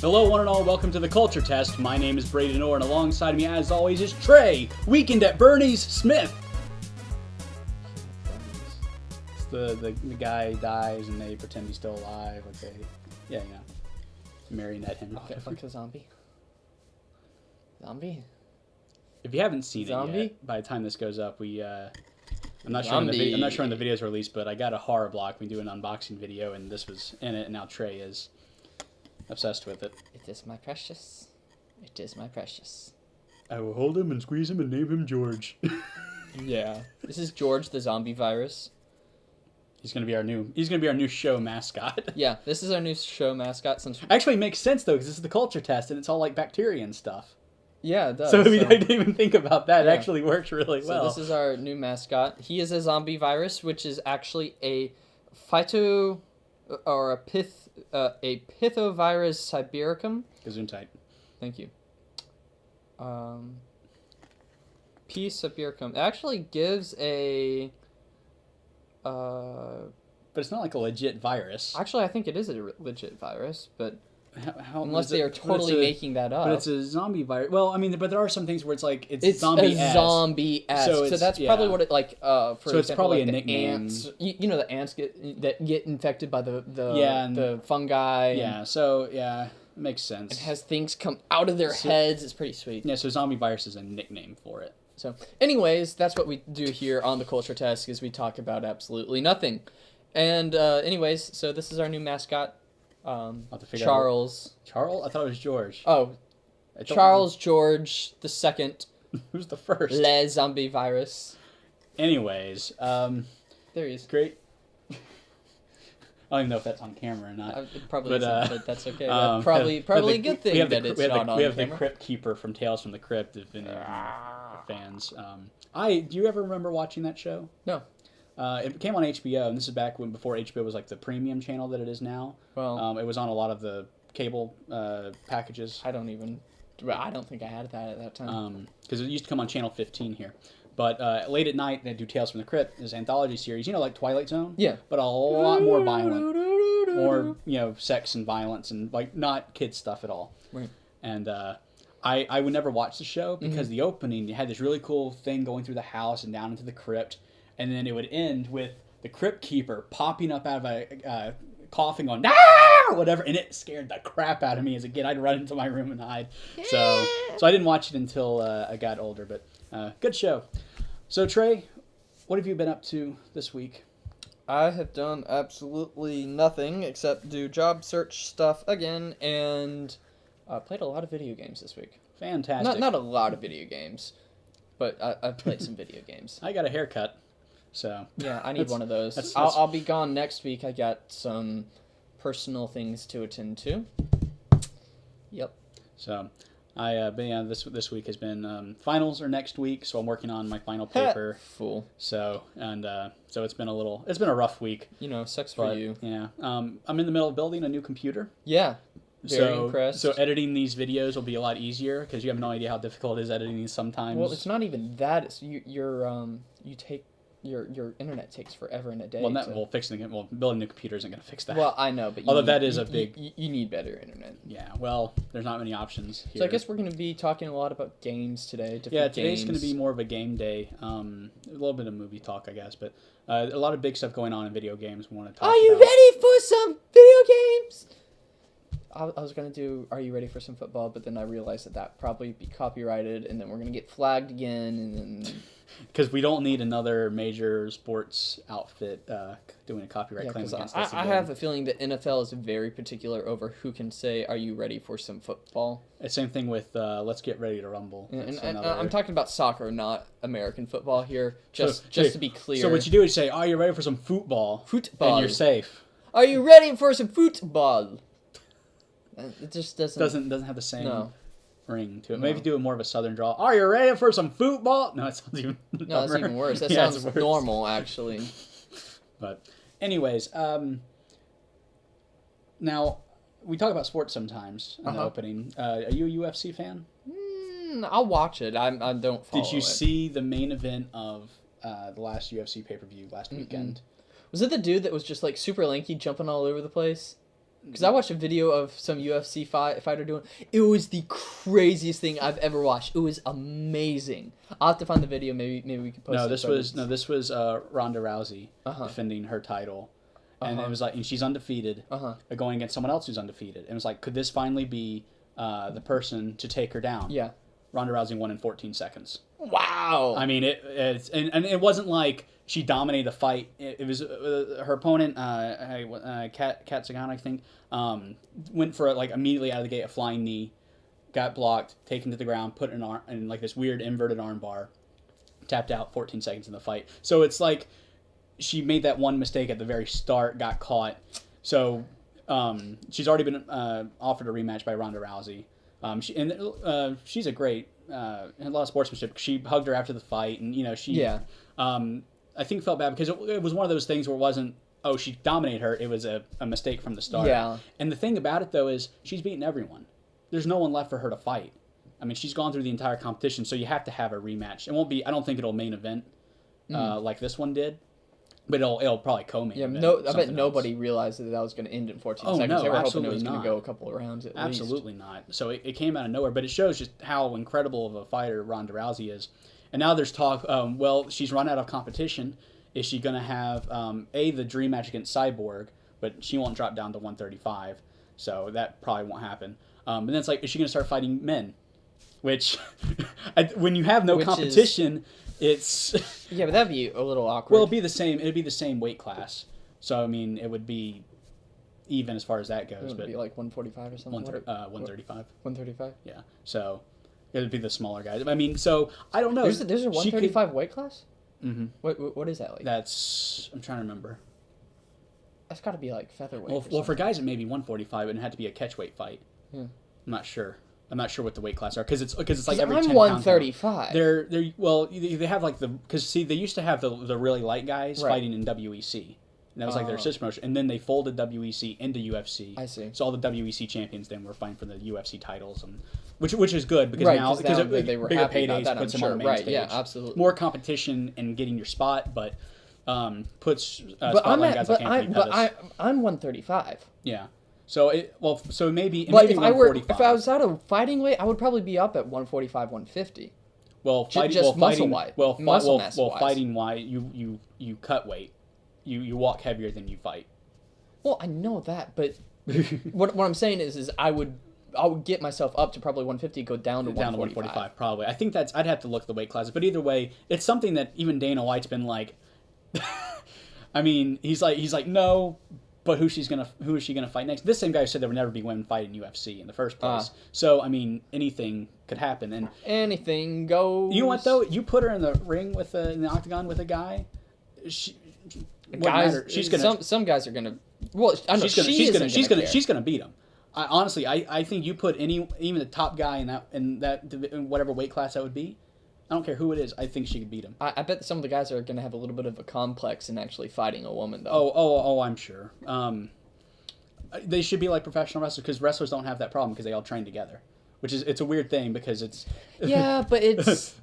Hello, one and all. Welcome to the Culture Test. My name is Braeden, and alongside me, as always, is Trey. Weekend at Bernie's Smith. It's the guy dies and they pretend he's still alive. Okay, yeah. Marionette him. Oh, fuck a zombie. Zombie? If you haven't seen it yet, by the time this goes up, I'm not sure when the video's released, but I got a horror block. We do an unboxing video, and this was in it, and now Trey is obsessed with it. It is my precious. It is my precious. I will hold him and squeeze him and name him George. Yeah. This is George the zombie virus. He's gonna be our new show mascot. Yeah, this is our new show mascot. Actually, it makes sense though, because this is the Culture Test, and it's all like bacteria and stuff. Yeah, it does. So I didn't even think about that. Yeah. It actually works really well. So this is our new mascot. He is a zombie virus, which is actually a phytovirus sibiricum. Gesundheit. Thank you. P. sibiricum. It actually gives a... but it's not like a legit virus. Actually, I think it is a legit virus, but... How unless they are totally making that up. But it's a zombie virus. Well, I mean, but there are some things where it's like it's zombie-esque. zombie-esque. Zombie-esque. So that's probably what it like. For so it's example, probably like a the nickname. Ants, you know, the ants get infected by and the fungi. Yeah. So yeah, it makes sense. It has things come out of their heads. It's pretty sweet. Yeah. So zombie virus is a nickname for it. So, anyways, that's what we do here on the Culture Test, is we talk about absolutely nothing. And anyways, so this is our new mascot. Charles. Charles? I thought it was George. Oh, Charles George the Second. Who's the first? Le zombie virus. Anyways, there he is. Great. I don't even know if that's on camera or not. It probably isn't, but that's okay. Probably a good thing that it's not on camera. We have the Crypt Keeper from Tales from the Crypt. If any fans. Do you ever remember watching that show? No. It came on HBO, and this is back before HBO was like the premium channel that it is now. Well, it was on a lot of the cable packages. I don't think I had that at that time. Because it used to come on Channel 15 here. But late at night, they do Tales from the Crypt, this anthology series, like Twilight Zone. Yeah. But a lot more violent, more sex and violence, and like not kid stuff at all. Right. And I would never watch the show because the opening, you had this really cool thing going through the house and down into the crypt. And then it would end with the Crypt Keeper popping up out of a coughing on whatever, and it scared the crap out of me as a kid. I'd run into my room and hide. So I didn't watch it until I got older. But good show. So Trey, what have you been up to this week? I have done absolutely nothing except do job search stuff again, and played a lot of video games this week. Fantastic. Not a lot of video games, but I've played some video games. I got a haircut. So yeah, I need one of those. I'll be gone next week. I got some personal things to attend to. Yep. So, this week has been finals are next week, so I'm working on my final paper. Fool. So it's been a rough week. Sucks for you. Yeah. I'm in the middle of building a new computer. Yeah. Very impressed. So editing these videos will be a lot easier because you have no idea how difficult it is editing these sometimes. Well, it's not even that. It's your internet takes forever in a day. Building a new computer isn't going to fix that. Well, I know, but that is a big... You need better internet. Yeah, well, there's not many options here. So I guess we're going to be talking a lot about games today. Today's going to be more of a game day. A little bit of movie talk, I guess, but a lot of big stuff going on in video games we want to talk about. Are you ready for some video games? I was going to do, are you ready for some football? But then I realized that probably be copyrighted, and then we're going to get flagged again, and then... Because we don't need another major sports outfit doing a copyright claim against us again. I have a feeling that NFL is very particular over who can say, are you ready for some football? Same thing with Let's Get Ready to Rumble. And I'm talking about soccer, not American football here, just to be clear. So what you do is say, are you ready for some football? Football. And you're safe. Are you ready for some football? It just doesn't have the same... No. ring to it. Maybe do it more of a southern drawl. Are you ready for some football? No, it sounds even dumber. No, that's even worse. That sounds normal, actually. But anyways, now we talk about sports sometimes in the opening. Are you a UFC fan? I'll watch it. I don't follow it. Did you see the main event of the last UFC pay-per-view last weekend? Was it the dude that was just like super lanky, jumping all over the place? Because I watched a video of some UFC fighter doing. It was the craziest thing I've ever watched. It was amazing. I'll have to find the video. Maybe we can post. This was Ronda Rousey defending her title, and it was like, and she's undefeated, going against someone else who's undefeated. And it was like, could this finally be the person to take her down? Yeah. Ronda Rousey won in 14 seconds. Wow. I mean, it's and it wasn't like she dominated the fight. It was her opponent, Kat Zingano, I think, went for like immediately out of the gate a flying knee, got blocked, taken to the ground, put in like this weird inverted arm bar, tapped out 14 seconds in the fight. So it's like she made that one mistake at the very start, got caught. So she's already been offered a rematch by Ronda Rousey. She's a great, a lot of sportsmanship. She hugged her after the fight, and I think felt bad because it was one of those things where it wasn't, oh, she dominated her. It was a mistake from the start. Yeah. And the thing about it though is she's beaten everyone. There's no one left for her to fight. I mean, she's gone through the entire competition, so you have to have a rematch. It won't be. I don't think it'll main event like this one did. But it'll probably co-main. Yeah, I bet nobody realized that was going to end in 14 seconds. No, they were hoping absolutely it was going not. to go a couple of rounds at least. Absolutely not. So it came out of nowhere, but it shows just how incredible of a fighter Ronda Rousey is. And now there's talk, well, she's run out of competition. Is she going to have, the dream match against Cyborg, but she won't drop down to 135, so that probably won't happen. And then it's like, is she going to start fighting men? Which, when you have no competition... It's yeah, but that'd be a little awkward. Well, it'd be the same. It'd be the same weight class. So I mean, it would be even as far as that goes. It would be like 145 or something. 135. 135. Yeah. So it would be the smaller guys. I mean, so I don't know. There's a 135 weight class. Mm-hmm. What is that like? I'm trying to remember. That's got to be like featherweight. Well, for guys it may be 145, and it had to be a catchweight fight. Yeah. I'm not sure what the weight class are because it's like every 10 I'm 135. They're they have like because they used to have the really light guys fighting in WEC. And that was like their sister promotion, and then they folded WEC into UFC. I see. So all the WEC champions then were fighting for the UFC titles, and which is good because now they were bigger happy paydays about that, puts I'm them sure. on the main stage. Yeah, absolutely. More competition and getting your spot, but puts but I'm 135. Yeah. So maybe if I was out of fighting weight, I would probably be up at 145, 150. Fighting wise, you cut weight, you walk heavier than you fight. Well, I know that, but what I'm saying is I would get myself up to probably 150, go down to 145 probably. I think I'd have to look at the weight classes, but either way, it's something that even Dana White's been like. I mean, he's like no. But who is she gonna fight next? This same guy said there would never be women fighting UFC in the first place. So I mean, anything could happen, and anything goes. You know what though? You put her in the ring in the octagon with a guy. She's gonna. Some guys are gonna. Well, I know she's gonna beat him. Honestly, I think you put even the top guy in whatever weight class that would be. I don't care who it is. I think she could beat him. I bet some of the guys are going to have a little bit of a complex in actually fighting a woman, though. Oh, I'm sure. They should be like professional wrestlers because wrestlers don't have that problem because they all train together, it's a weird thing because it's. Yeah, but it's.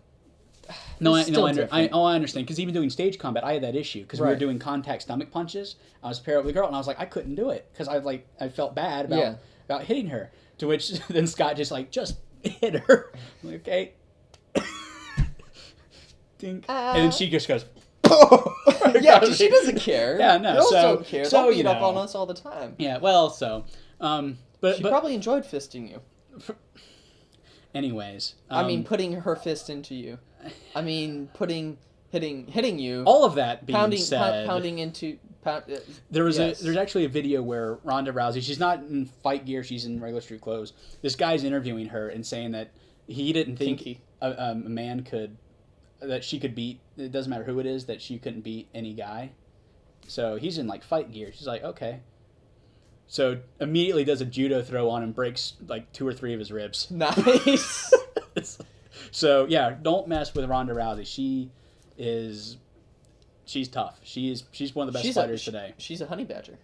I understand because even doing stage combat, I had that issue because we were doing contact stomach punches. I was paired up with a girl and I was like, I couldn't do it because I felt bad about hitting her. To which then Scott just hit her. I'm like, okay. And then she just goes. Yeah, she doesn't care. Yeah, no. Girls don't care. They'll beat up on us all the time. Yeah, well, but she probably enjoyed fisting you. Anyways, I mean, putting her fist into you. I mean, hitting you. All of that being said, there's actually a video where Ronda Rousey, she's not in fight gear, she's in regular street clothes. This guy's interviewing her and saying that he didn't think a man that she could beat. It doesn't matter who it is, that she couldn't beat any guy. So he's in fight gear. She's like, okay. So immediately does a judo throw on and breaks 2 or 3 of his ribs. Nice. So yeah, don't mess with Ronda Rousey. She's tough. She's one of the best fighters today. She's a honey badger.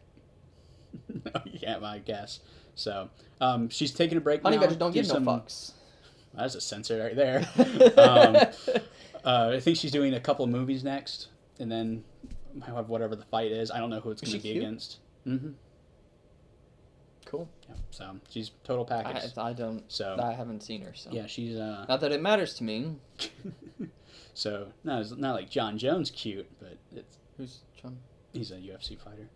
Yeah, I guess. So she's taking a break now. Honey badger don't give no fucks. That's a censor right there. I think she's doing a couple of movies next, and then whatever the fight is. I don't know who it's going to be against. Mm-hmm. Cool. Yeah, so she's total package. I don't. So I haven't seen her. So yeah, she's not that it matters to me. So no, it's not like John Jones cute, but it's Who's John? he's a UFC fighter.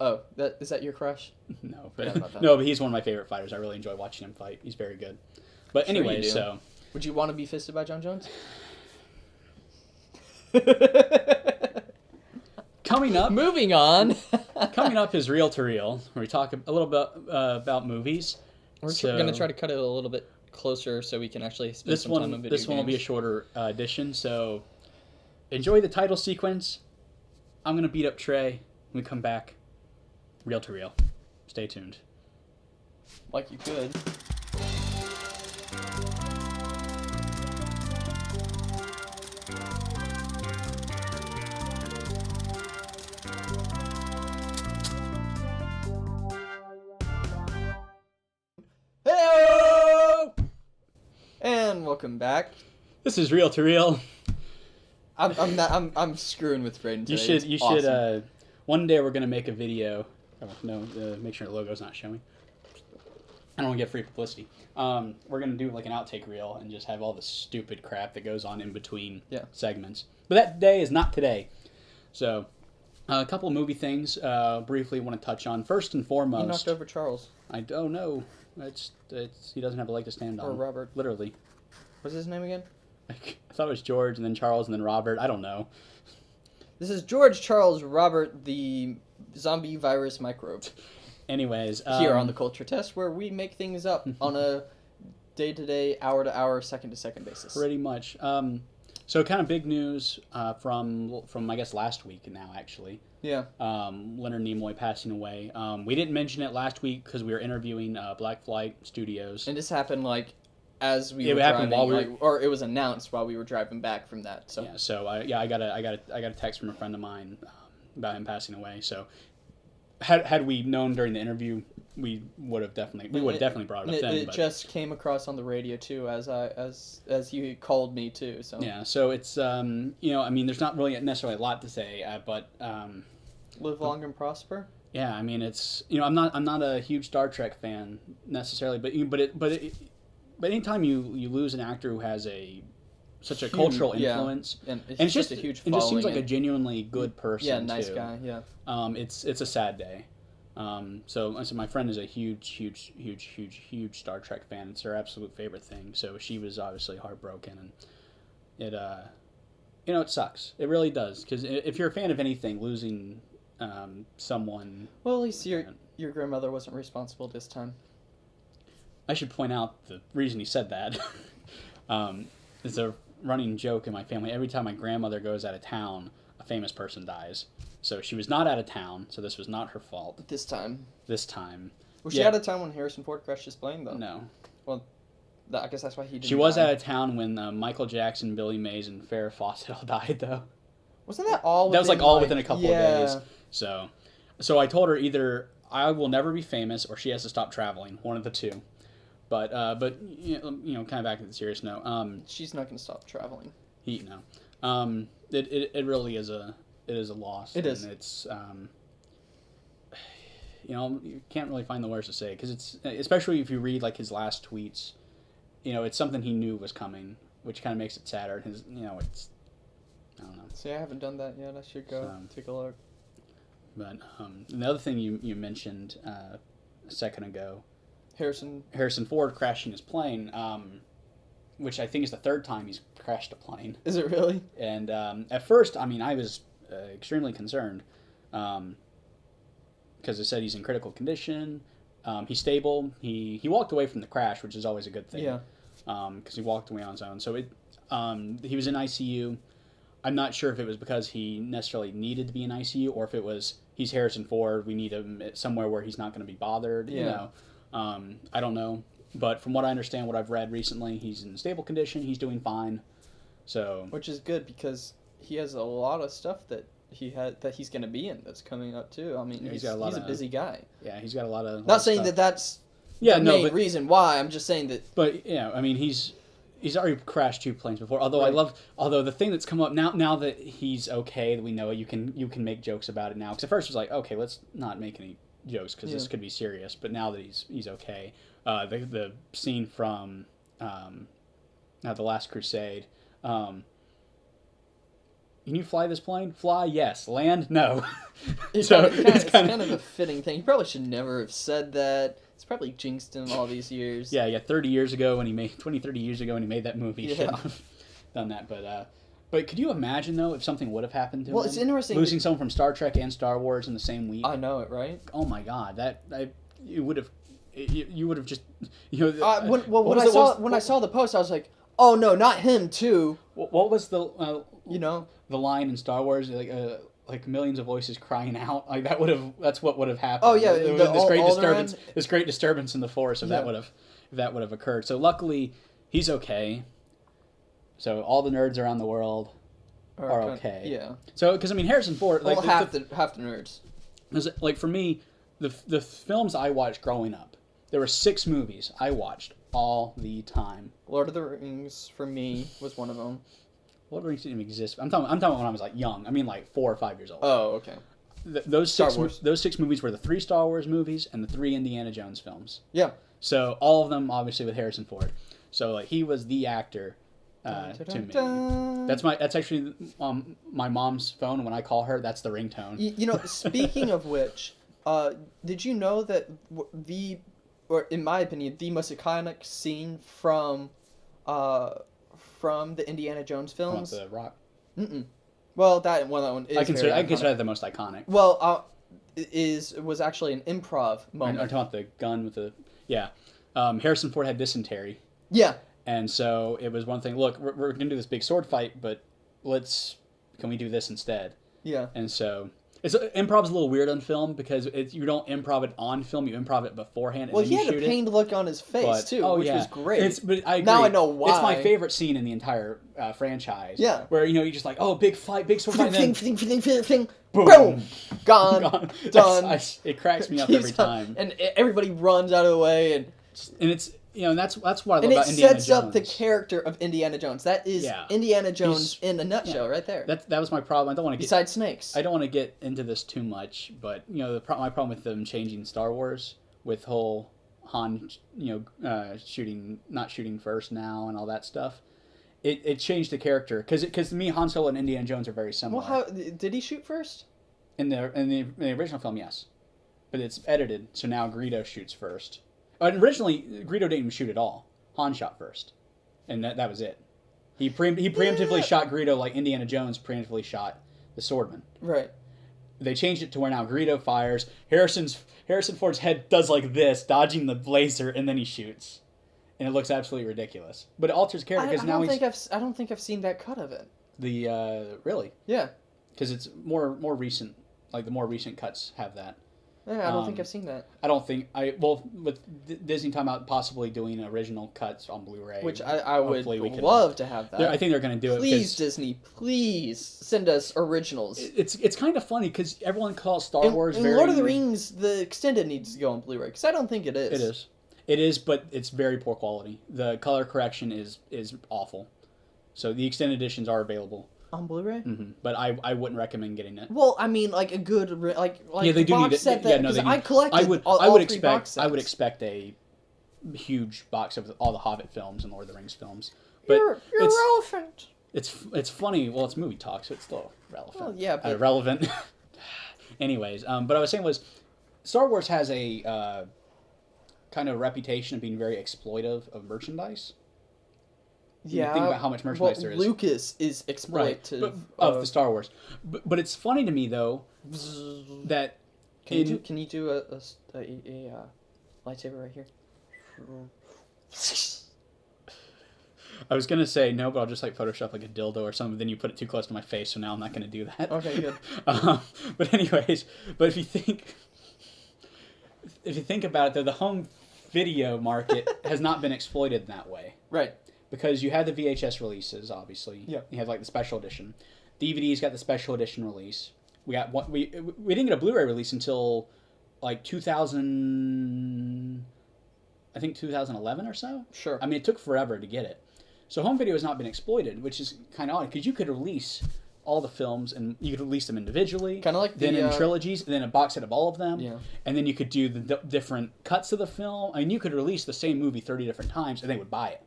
Oh, is that your crush? No, Forgot about that. but he's one of my favorite fighters. I really enjoy watching him fight. He's very good. But Sure you anyway, do. so Would you want to be fisted by John Jones? coming up, Moving on. coming up is Reel to Reel, where we talk a little bit about movies. We're So- going to try to cut it a little bit closer so we can actually spend some time on video This one will be a games. shorter edition, so enjoy the title sequence. I'm gonna beat up Trey when we come back. Reel to Reel. Stay tuned. Like you could. Hey! And welcome back. This is Reel to Reel. I'm screwing with Braeden today. You It's awesome. should. One day we're gonna make a video. Oh no, make sure the logo's not showing. I don't want to get free publicity. We're gonna do like an outtake reel and just have all the stupid crap that goes on in between segments. But that day is not today. So, a couple of movie things. Briefly, want to touch on first and foremost. You knocked over Charles. I don't know. It's he doesn't have a leg to stand on. Or Robert. Literally. What's his name again? I thought it was George and then Charles and then Robert. I don't know. This is George Charles Robert, the zombie virus microbe. Anyways, Here on the Culture Test, where we make things up on a day-to-day, hour-to-hour, second-to-second basis. pretty much. So kind of big news from I guess last week now actually. Yeah. Leonard Nimoy passing away. We didn't mention it last week because we were interviewing Black Flight Studios. And this happened like as we It were happened driving, while we or it was announced while we were driving back from that. So Yeah, so I got a text from a friend of mine about him passing away. So had we known during the interview, we would have definitely brought it up then. It But just came across on the radio too, as you called me too. So yeah, so it's I mean, there's not really necessarily a lot to say, but live long and prosper. yeah, I mean, it's I'm not a huge Star Trek fan necessarily, but anytime you lose an actor who has such a cultural influence, and and it's just a huge. it just seems like following a genuinely good person. Yeah, nice too. guy. Yeah. It's a sad day. So my friend is a huge Star Trek fan. It's her absolute favorite thing. So she was obviously heartbroken, and it it sucks. It really does, because if you're a fan of anything, losing someone. Well, at least your grandmother wasn't responsible this time. I should point out the reason he said that. It's a running joke in my family. Every time my grandmother goes out of town, a famous person dies. So she was not out of town, so this was not her fault. This time. Was she Yeah. out of town when Harrison Ford crashed his plane, though? No. Well, I guess that's why he didn't. She was die. out of town when Michael Jackson, Billy Mays, and Farrah Fawcett all died, though. Wasn't that all? That was like all within a couple of days. Yeah. So I told her either I will never be famous or she has to stop traveling. One of the two. But kind of back to the serious note. She's not going to stop traveling. It really is a loss. It is. And it's you can't really find the words to say, because it's, especially if you read like his last tweets, it's something he knew was coming, which kind of makes it sadder. His it's, I don't know. See, I haven't done that yet. I should go take a look. But the other thing you mentioned a second ago, Harrison Ford crashing his plane, which I think is the third time he's crashed a plane. Is it really? And at first, I mean, I was extremely concerned, because they said he's in critical condition. He's stable. He walked away from the crash, which is always a good thing. Yeah. Because he walked away on his own. So he was in ICU. I'm not sure if it was because he necessarily needed to be in ICU, or if it was he's Harrison Ford, we need him somewhere where he's not going to be bothered. Yeah. I don't know. But from what I understand, what I've read recently, he's in stable condition. He's doing fine. So, which is good, because he has a lot of stuff that he's going to be in that's coming up too. I mean, he's a busy guy. Yeah, he's got a lot of. Not saying that that's the main reason why. I'm just saying that. But yeah, I mean, he's already crashed 2 planes before. Although the thing that's come up now that he's okay, that we know it, you can make jokes about it now. Because at first it was like, okay, let's not make any jokes because this could be serious. But now that he's okay, the scene from The Last Crusade. Can you fly this plane? Fly, yes. Land, no. It's kind of a fitting thing. He probably should never have said that. It's probably jinxed him all these years. Yeah, 30 years ago when he made that movie, he should have done that. But could you imagine though if something would have happened to him? Well, it's interesting losing someone from Star Trek and Star Wars in the same week. I know it, right? Oh my God, you would have just when I saw the post, I was like, oh no, not him too. What was the the line in Star Wars like millions of voices crying out, like that's what would have happened. Oh yeah, this great disturbance in the force if that would have occurred. So luckily he's okay. So all the nerds around the world are okay. Yeah. So because Harrison Ford, like half the nerds. Like for me, the films I watched growing up, there were 6 movies I watched all the time. Lord of the Rings for me was one of them. Lord of the Rings didn't even exist. I'm talking when I was like young. I mean like 4 or 5 years old. Oh, okay. Those 6 movies were the 3 Star Wars movies and the 3 Indiana Jones films. Yeah. So all of them obviously with Harrison Ford. So like he was the actor to me. That's actually my mom's phone. When I call her, that's the ringtone. Speaking of which, did you know that or in my opinion, the most iconic scene from the Indiana Jones films? The Rock. Well, that one is. I consider that the most iconic. Well, was actually an improv moment. I'm talking about the gun with the Harrison Ford had dysentery. Yeah. And so it was one thing. Look, we're gonna do this big sword fight, but can we do this instead? Yeah. And so improv's a little weird on film because you don't improv it on film, you improv it beforehand. Well, he had a pained look on his face too, which was great. But I agree. Now I know why. It's my favorite scene in the entire franchise. Yeah. Where you're just like, oh, big fight, big sword fight, and then boom, gone, done. It cracks me up every time. And everybody runs out of the way, and it's. That's what I love about Indiana Jones. And it sets up the character of Indiana Jones. That is Indiana Jones in a nutshell, right there. That was my problem. I don't want to get besides snakes. I don't want to get into this too much, but my problem with them changing Star Wars with whole Han, not shooting first now and all that stuff. It changed the character because to me Han Solo and Indiana Jones are very similar. Well, how did he shoot first? In the original film, yes, but it's edited, so now Greedo shoots first. Originally, Greedo didn't even shoot at all. Han shot first, and that was it. He preemptively shot Greedo like Indiana Jones preemptively shot the swordman. Right. They changed it to where now Greedo fires. Harrison Ford's head does like this, dodging the laser, and then he shoots, and it looks absolutely ridiculous. But it alters character because now I don't think I've seen that cut of it. Really? Yeah. Because it's more recent. Like the more recent cuts have that. Yeah, I don't think I've seen that. I don't think with Disney talking about possibly doing original cuts on Blu-ray, which I would love to have that. I think they're going to do it. Please, Disney, please send us originals. It's kind of funny because everyone calls Star Wars and Lord of the Rings, the extended needs to go on Blu-ray because I don't think it is. It is, but it's very poor quality. The color correction is awful. So the extended editions are available. On Blu-ray? Mm-hmm. But I wouldn't recommend getting it. Well, I mean, like a good they do box need set. I collected I would expect a huge box of all the Hobbit films and Lord of the Rings films. But you're relevant. It's funny. Well, it's movie talk, so it's still relevant. Well, yeah, but... relevant. Anyways, but I was saying Star Wars has a kind of reputation of being very exploitive of merchandise. Yeah, think about how much merchandise there is. Lucas is exploitive of the Star Wars, but it's funny to me though that can you do a lightsaber right here? I was gonna say no, but I'll just Photoshop like a dildo or something. Then you put it too close to my face, so now I'm not gonna do that. Okay, good. But anyways, if you think about it, though, the home video market has not been exploited in that way. Right. Because you had the VHS releases, obviously. Yeah. You have the special edition. DVD's got the special edition release. We didn't get a Blu-ray release until 2011 or so. Sure. I mean, it took forever to get it. So home video has not been exploited, which is kind of odd because you could release all the films, and you could release them individually. Kind of like then in trilogies, and then a box set of all of them. Yeah. And then you could do the different cuts of the film. I mean, you could release the same movie 30 different times, and they would buy it.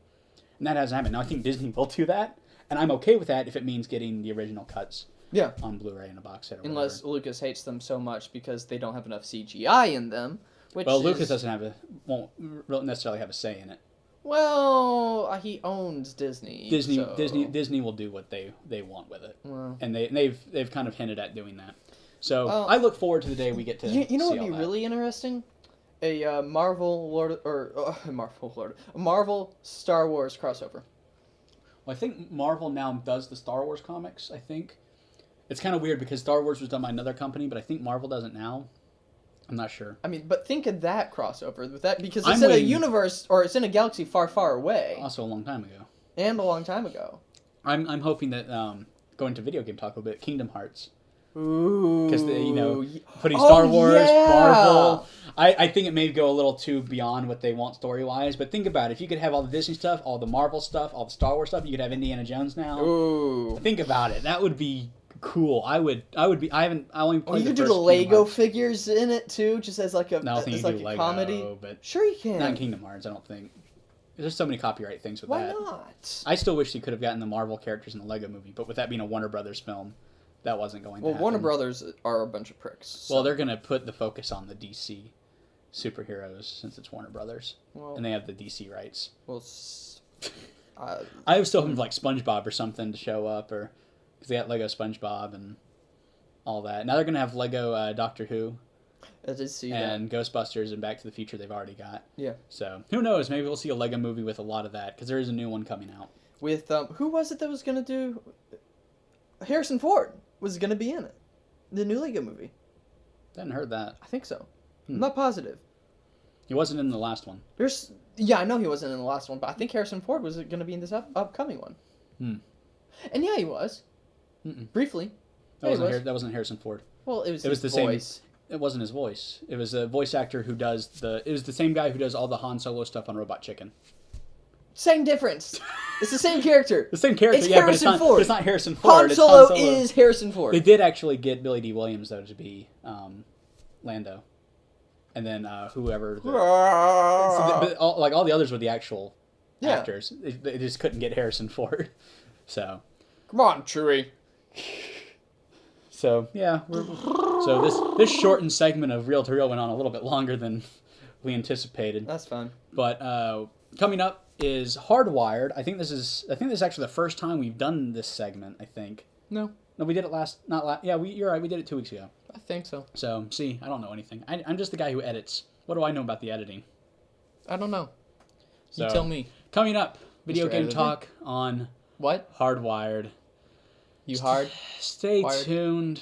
And that hasn't happened. Now, I think Disney will do that, and I'm okay with that if it means getting the original cuts. Yeah. On Blu-ray and a box set. Or Unless whatever. Lucas hates them so much because they don't have enough CGI in them. Lucas won't necessarily have a say in it. Well, he owns Disney. Disney will do what they want with it, well, and they've kind of hinted at doing that. So I look forward to the day we get to. You know see what would be that. really interesting? A Marvel Star Wars crossover. Well, I think Marvel now does the Star Wars comics. I think it's kind of weird because Star Wars was done by another company, but I think Marvel does it now. I'm not sure. I mean, but think of that crossover with that because it's in a universe or it's in a galaxy far, far away. Also, a long time ago. And a long time ago. I'm hoping that going to video game talk a little bit, Kingdom Hearts. Ooh. Because putting Star Wars, yeah. Marvel. I think it may go a little too beyond what they want story wise. But think about it: if you could have all the Disney stuff, all the Marvel stuff, all the Star Wars stuff, you could have Indiana Jones now. Ooh. Think about it. That would be cool. I only played you could do the Lego figures in it too, just as like a Lego, comedy. But sure you can. Not in Kingdom Hearts, I don't think. There's so many copyright things with that. Why not? I still wish you could have gotten the Marvel characters in the Lego movie, but with that being a Warner Brothers film, that wasn't going to happen. Well, Warner Brothers are a bunch of pricks. So. Well, they're going to put the focus on the DC superheroes since it's Warner Brothers, and they have the DC rights. Well, I was still hoping like SpongeBob or something to show up, or because they got Lego SpongeBob and all that. Now they're going to have Lego Doctor Who. I did see and Ghostbusters and Back to the Future they've already got. Yeah. So, who knows? Maybe we'll see a Lego movie with a lot of that, because there is a new one coming out. With, who was it that was going to do... Harrison Ford was going to be in it. The new Lego movie. I hadn't heard that. I think so. I'm not positive. He wasn't in the last one. Yeah, I know he wasn't in the last one, but I think Harrison Ford was going to be in this upcoming one. And yeah, he was. Briefly. That wasn't Harrison Ford. Well, it was the voice. Same. It wasn't his voice. It was a voice actor who does it was the same guy who does all the Han Solo stuff on Robot Chicken. Same difference. It's the same character. The same character, it's yeah, Harrison Ford. But it's not Harrison Ford. Han Solo is Harrison Ford. They did actually get Billy D. Williams, though, to be Lando. And then whoever... all the others were the actual actors. They just couldn't get Harrison Ford. So... Come on, Chewie. So, yeah. So this shortened segment of Reel to Reel went on a little bit longer than we anticipated. That's fine. But coming up is Hardwired. I think this is actually the first time we've done this segment, I think. No, we did it you're right, we did it 2 weeks ago. I think so. So, see, I don't know anything. I'm just the guy who edits. What do I know about the editing? I don't know. So, you tell me. Coming up, video Mr. game Editor? talk on What? Hardwired. You hard? Stay Wired? tuned.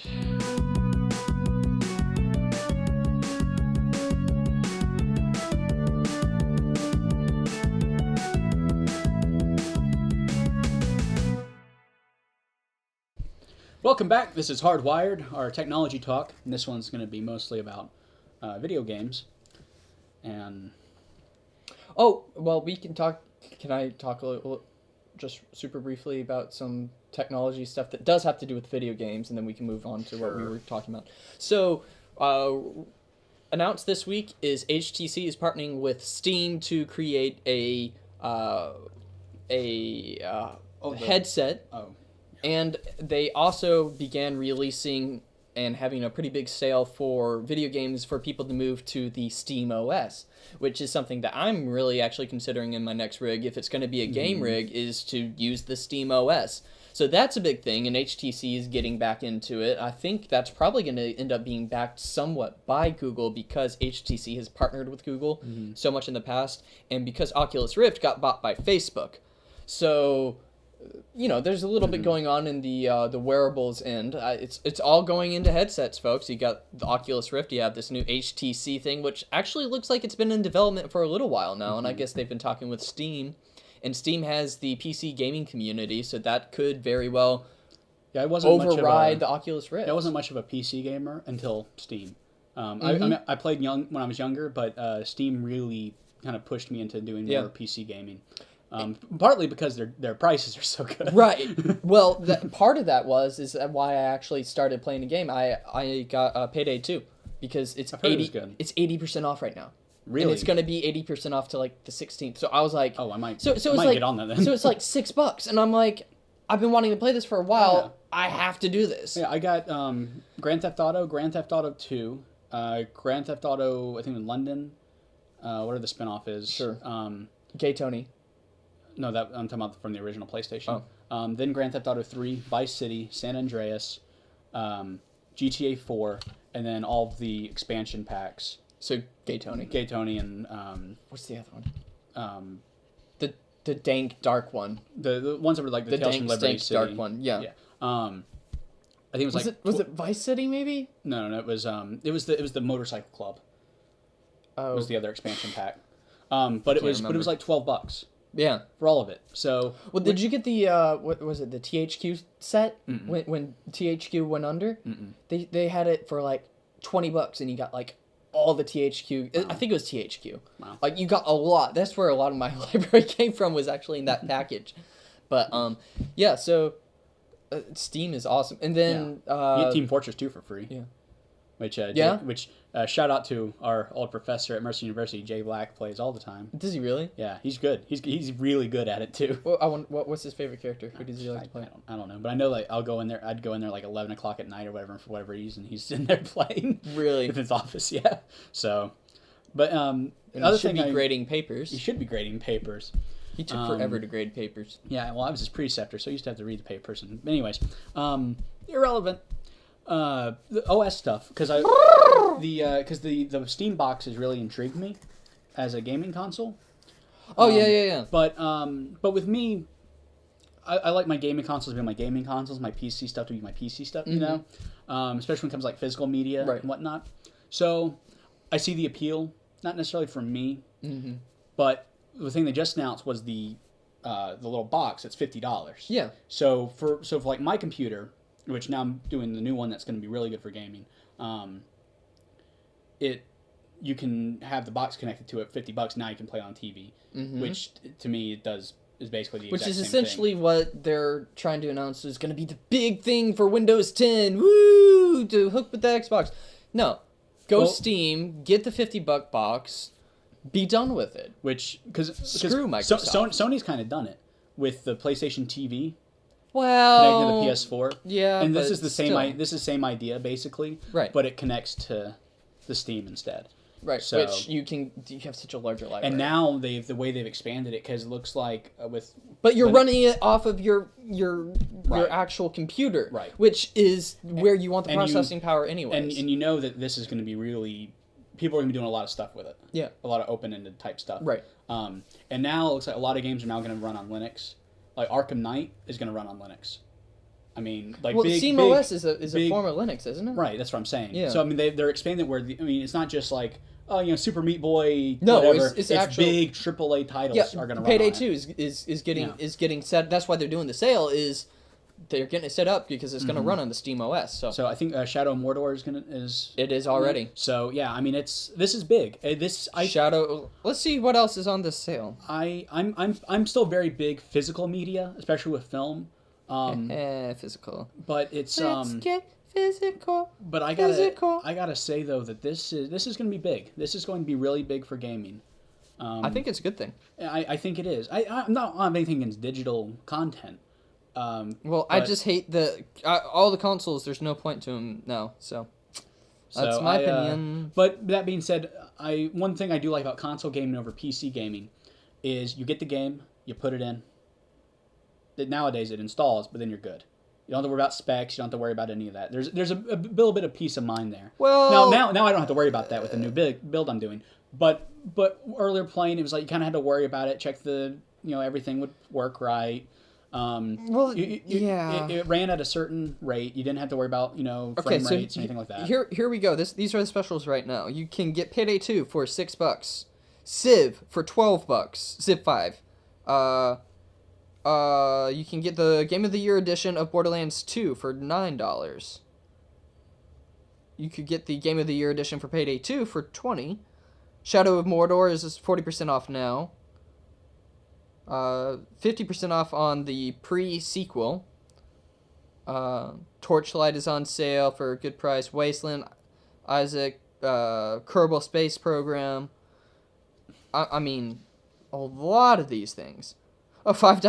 Welcome back. This is Hardwired, our technology talk, and this one's going to be mostly about video games. And Oh, well, we can talk. Can I talk a little, just super briefly about some technology stuff that does have to do with video games, and then we can move on to what we were talking about. So, announced this week is HTC is partnering with Steam to create a headset. Oh. And they also began releasing and having a pretty big sale for video games for people to move to the Steam OS, which is something that I'm really actually considering in my next rig, if it's going to be a game rig, is to use the Steam OS. So that's a big thing, and HTC is getting back into it. I think that's probably going to end up being backed somewhat by Google because HTC has partnered with Google so much in the past, and because Oculus Rift got bought by Facebook. So... there's a little bit going on in the wearables end. It's all going into headsets, folks. You got the Oculus Rift. You have this new HTC thing, which actually looks like it's been in development for a little while now. And I guess they've been talking with Steam, and Steam has the PC gaming community, so that could very well override the Oculus Rift. I wasn't much of a PC gamer until Steam. I played when I was younger, but Steam really kind of pushed me into doing more PC gaming. Partly because their prices are so good. Right. Well, part of that is why I actually started playing the game. I got Payday 2 because it's I've heard it was good. It's 80% off right now. Really? And it's going to be 80% off to like the 16th. So I was like, oh, I might. So I might like, get on that then. So it's like $6, and I'm like, I've been wanting to play this for a while. Yeah. I have to do this. Yeah, I got Grand Theft Auto, Grand Theft Auto 2, Grand Theft Auto, I think in London. Whatever the spinoff is. Sure. Gay Tony. No, that I'm talking about from the original PlayStation. Oh. Then Grand Theft Auto 3, Vice City, San Andreas, GTA 4, and then all of the expansion packs. So Gay Tony. Gay Tony and what's the other one? The dank dark one. The ones that were like the Tales from Liberty City. Dark one. Yeah. I think it was was it Vice City maybe? No, it was the Motorcycle Club. Oh. Was the other expansion pack. But it was like $12. Yeah. For all of it. So well, did you get the what was it, the THQ set when THQ went under? Mm-mm. They had it for like $20 and you got like all the THQ. Wow. I think it was THQ. Wow. Like you got a lot. That's where a lot of my library came from, was actually in that package. But yeah, so Steam is awesome. And then you get Team Fortress 2 for free. Yeah. Which shout out to our old professor at Mercer University, Jay Black, plays all the time. Does he really? Yeah, he's good. He's really good at it too. Well, what's his favorite character? Who does he like to play? I don't know, but I know like I'd go in there like 11 o'clock at night or whatever, and for whatever reason he's in there playing. Really? In his office, yeah. So, but another thing, grading papers. He should be grading papers. He took forever to grade papers. Yeah, well, I was his preceptor, so I used to have to read the papers. And anyways, irrelevant. The OS stuff, because the Steam box has really intrigued me as a gaming console. Oh yeah. But with me, I like my gaming consoles to be my gaming consoles, my PC stuff to be my PC stuff. You know, especially when it comes to like physical media and whatnot. So I see the appeal, not necessarily for me, but the thing they just announced was the little box. It's $50. Yeah. So for like my computer, which now I'm doing the new one that's going to be really good for gaming. You can have the box connected to it, $50. Now you can play on TV, which to me is basically the exact same thing. Which is essentially what they're trying to announce is going to be the big thing for Windows 10. Woo! To hook with the Xbox. No, Steam, get the $50 box, be done with it. Screw Microsoft. Sony's kind of done it with the PlayStation TV. Well, connecting to the PS4. Yeah, and this is the same idea basically. Right. But it connects to the Steam instead. Right. So, which you have such a larger library. And now the way they've expanded it, because it looks like But you're running it off of your actual computer. Right. Which is where you want the processing power anyways. And you know that this is going to be really, people are going to be doing a lot of stuff with it. Yeah. A lot of open-ended type stuff. Right. And now it looks like a lot of games are now going to run on Linux. Like Arkham Knight is going to run on Linux. I mean, like SteamOS is a form of Linux, isn't it? Right, that's what I'm saying. Yeah. So I mean, they're expanding where it's not just like Super Meat Boy. No, whatever. it's actual big AAA titles are going to run. Payday on 2 is getting set. That's why they're doing the sale. Is they're getting it set up because it's going to run on the SteamOS. So I think Shadow of Mordor It is already. So yeah, I mean this is big. Shadow. Let's see what else is on this sale. I'm still very big physical media, especially with film. Physical. But it's Let's get physical. But I gotta say though that this is going to be big. This is going to be really big for gaming. I think it's a good thing. I think it is. I'm not on anything against digital content. I just hate all the consoles. There's no point to them now. So that's my opinion. But that being said, one thing I do like about console gaming over PC gaming is you get the game, you put it in. Nowadays it installs, but then you're good. You don't have to worry about specs. You don't have to worry about any of that. There's a little bit of peace of mind there. Well, now I don't have to worry about that with the new build I'm doing. But earlier playing, it was like you kind of had to worry about it, check everything would work right. It ran at a certain rate. You didn't have to worry about frame rates or anything like that. Here we go. These are the specials right now. You can get Payday 2 for $6, Civ for $12, Civ 5. You can get the Game of the Year edition of Borderlands 2 for $9. You could get the Game of the Year edition for Payday 2 for $20. Shadow of Mordor is 40% off now. 50% off on the pre-sequel. Torchlight is on sale for a good price. Wasteland, Isaac, Kerbal Space Program. I mean, a lot of these things. Oh, Five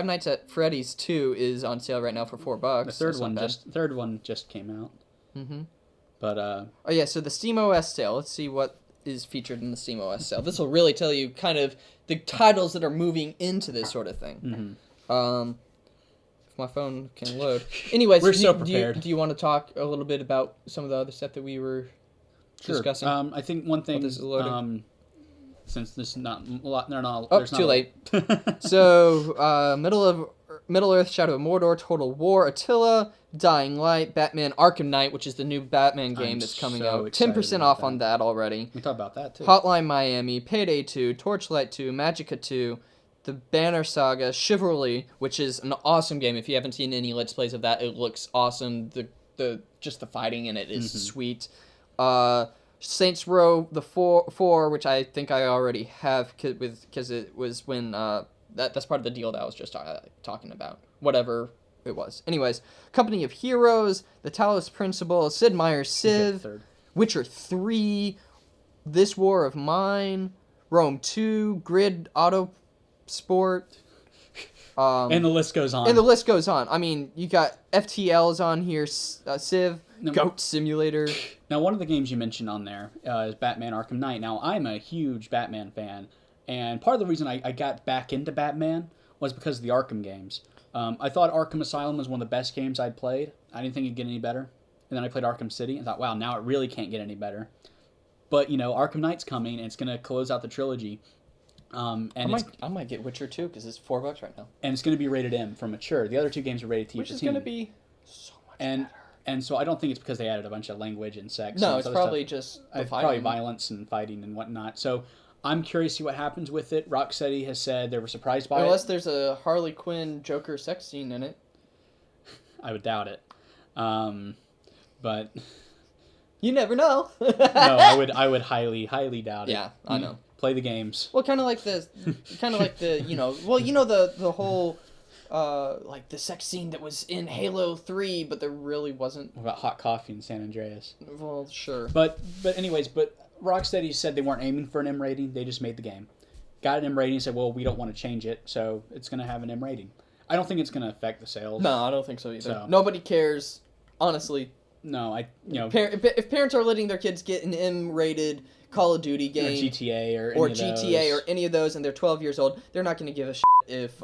Nights at Freddy's 2 is on sale right now for $4. The third one just came out. Mm-hmm. But oh yeah, so the SteamOS sale. Let's see what is featured in the SteamOS sale. This will really tell you kind of the titles that are moving into this sort of thing. Mm-hmm. If my phone can load. Anyways, we're so prepared. Do you want to talk a little bit about some of the other stuff that we were discussing? I think one thing. This is loading. Since this is not a lot, they're not. Oh, too late. So, Middle Earth, Shadow of Mordor, Total War, Attila, Dying Light, Batman Arkham Knight, which is the new Batman game that's coming out. 10% off on that already. We talk about that too. Hotline Miami, Payday 2, Torchlight 2, Magicka 2, The Banner Saga, Chivalry, which is an awesome game. If you haven't seen any Let's Plays of that, it looks awesome. Just the fighting in it is sweet. Saints Row the 4, which I think I already have because it was when that's part of the deal that I was just talking about. Whatever it was. Anyways, Company of Heroes, The Talos Principle, Sid Meier's Civ, Witcher 3, This War of Mine, Rome 2, Grid Auto Sport. And the list goes on. I mean, you got FTLs on here, Civ, Goat Simulator. Now, one of the games you mentioned on there is Batman Arkham Knight. Now, I'm a huge Batman fan, and part of the reason I got back into Batman was because of the Arkham games. I thought Arkham Asylum was one of the best games I'd played. I didn't think it'd get any better. And then I played Arkham City and thought, wow, now it really can't get any better. But, Arkham Knight's coming, and it's going to close out the trilogy. And I might get Witcher 2 because it's $4 right now. And it's going to be rated M for mature. The other two games are rated T for teen. Which is going to be so much better. And so I don't think it's because they added a bunch of language and sex. No, and it's probably just the probably violence and fighting and whatnot. So I'm curious to see what happens with it. Rocksteady has said they were surprised by it. Unless there's a Harley Quinn Joker sex scene in it. I would doubt it. But you never know. No, I would highly doubt it. Yeah, I know. Play the games. Well, kind of like the the whole like the sex scene that was in Halo 3, but there really wasn't. What about hot coffee in San Andreas? Well, sure. But Rocksteady said they weren't aiming for an M rating. They just made the game, got an M rating, and said, well, we don't want to change it, so it's going to have an M rating. I don't think it's going to affect the sales. No, I don't think so either. So, nobody cares, honestly. No, if parents are letting their kids get an M-rated Call of Duty game, or GTA or any of those, and they're 12 years old, they're not going to give a shit if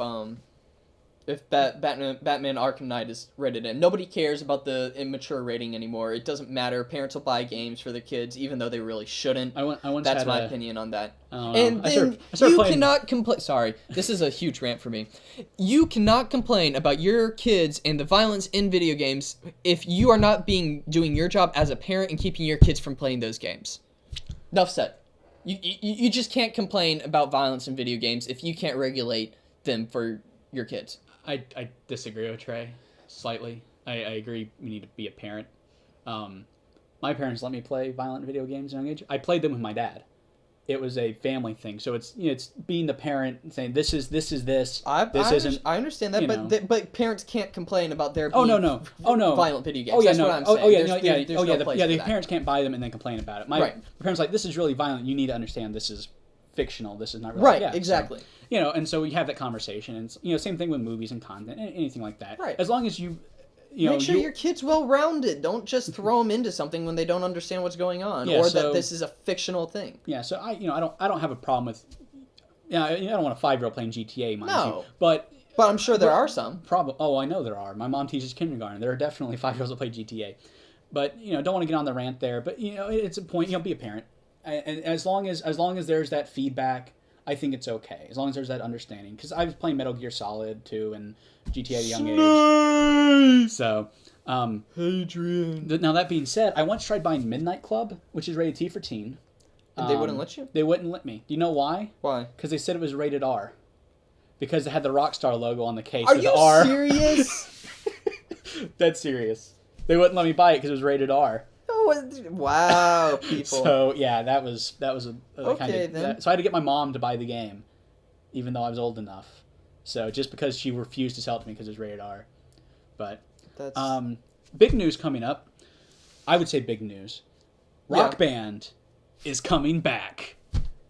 Batman Arkham Knight is rated M. Nobody cares about the immature rating anymore. It doesn't matter. Parents will buy games for their kids, even though they really shouldn't. That's my opinion on that. And then you cannot complain. Sorry, this is a huge rant for me. You cannot complain about your kids and the violence in video games if you are not doing your job as a parent and keeping your kids from playing those games. Enough said. You just can't complain about violence in video games if you can't regulate them for your kids. I disagree with Trey slightly. I agree we need to be a parent. My parents let me play violent video games at a young age. I played them with my dad. It was a family thing. So it's it's being the parent and saying this is this. I understand that, but parents can't complain about their violent video games. That's what I'm saying. The parents can't buy them and then complain about it. My parents like, this is really violent. You need to understand this is fictional. This is not real. Right, exactly. So, and so we have that conversation, and same thing with movies and content, anything like that. Right. As long as you make sure your kid's well-rounded. Don't just throw them into something when they don't understand what's going on, that this is a fictional thing. Yeah. So I don't have a problem with. I don't want a 5-year-old playing GTA, mind you. But I'm sure there are some. I know there are. My mom teaches kindergarten. There are definitely 5-year-olds that play GTA. But don't want to get on the rant there. But it's a point. Be a parent, and as long as there's that feedback, I think it's okay, as long as there's that understanding. Because I was playing Metal Gear Solid 2 and GTA at a young age. So, Adrian. Now that being said, I once tried buying Midnight Club, which is rated T for teen. And they wouldn't let you? They wouldn't let me. Do you know why? Why? Because they said it was rated R. Because it had the Rockstar logo on the case. Are you serious? That's serious. They wouldn't let me buy it because it was rated R. Wow, people. So yeah, that was a okay, then. So I had to get my mom to buy the game, even though I was old enough. So just because she refused to sell it to me because it was rated R. But That's big news coming up. I would say big news. Rock Band is coming back.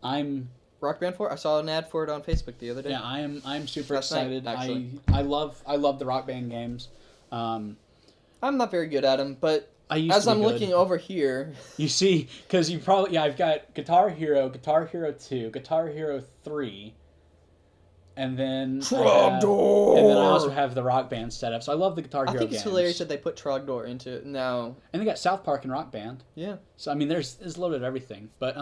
Rock Band 4? I saw an ad for it on Facebook the other day. Yeah, I'm super excited. Night, I love the Rock Band games. I'm not very good at them, but as I'm looking over here, you see, because you probably I've got Guitar Hero 2, Guitar Hero 3, and then Trogdor. And then I also have the Rock Band set up. So I love the Guitar Hero games. I think it's hilarious that they put Trogdor into it now. And they got South Park and Rock Band. Yeah. So I mean, there's a little bit of everything, but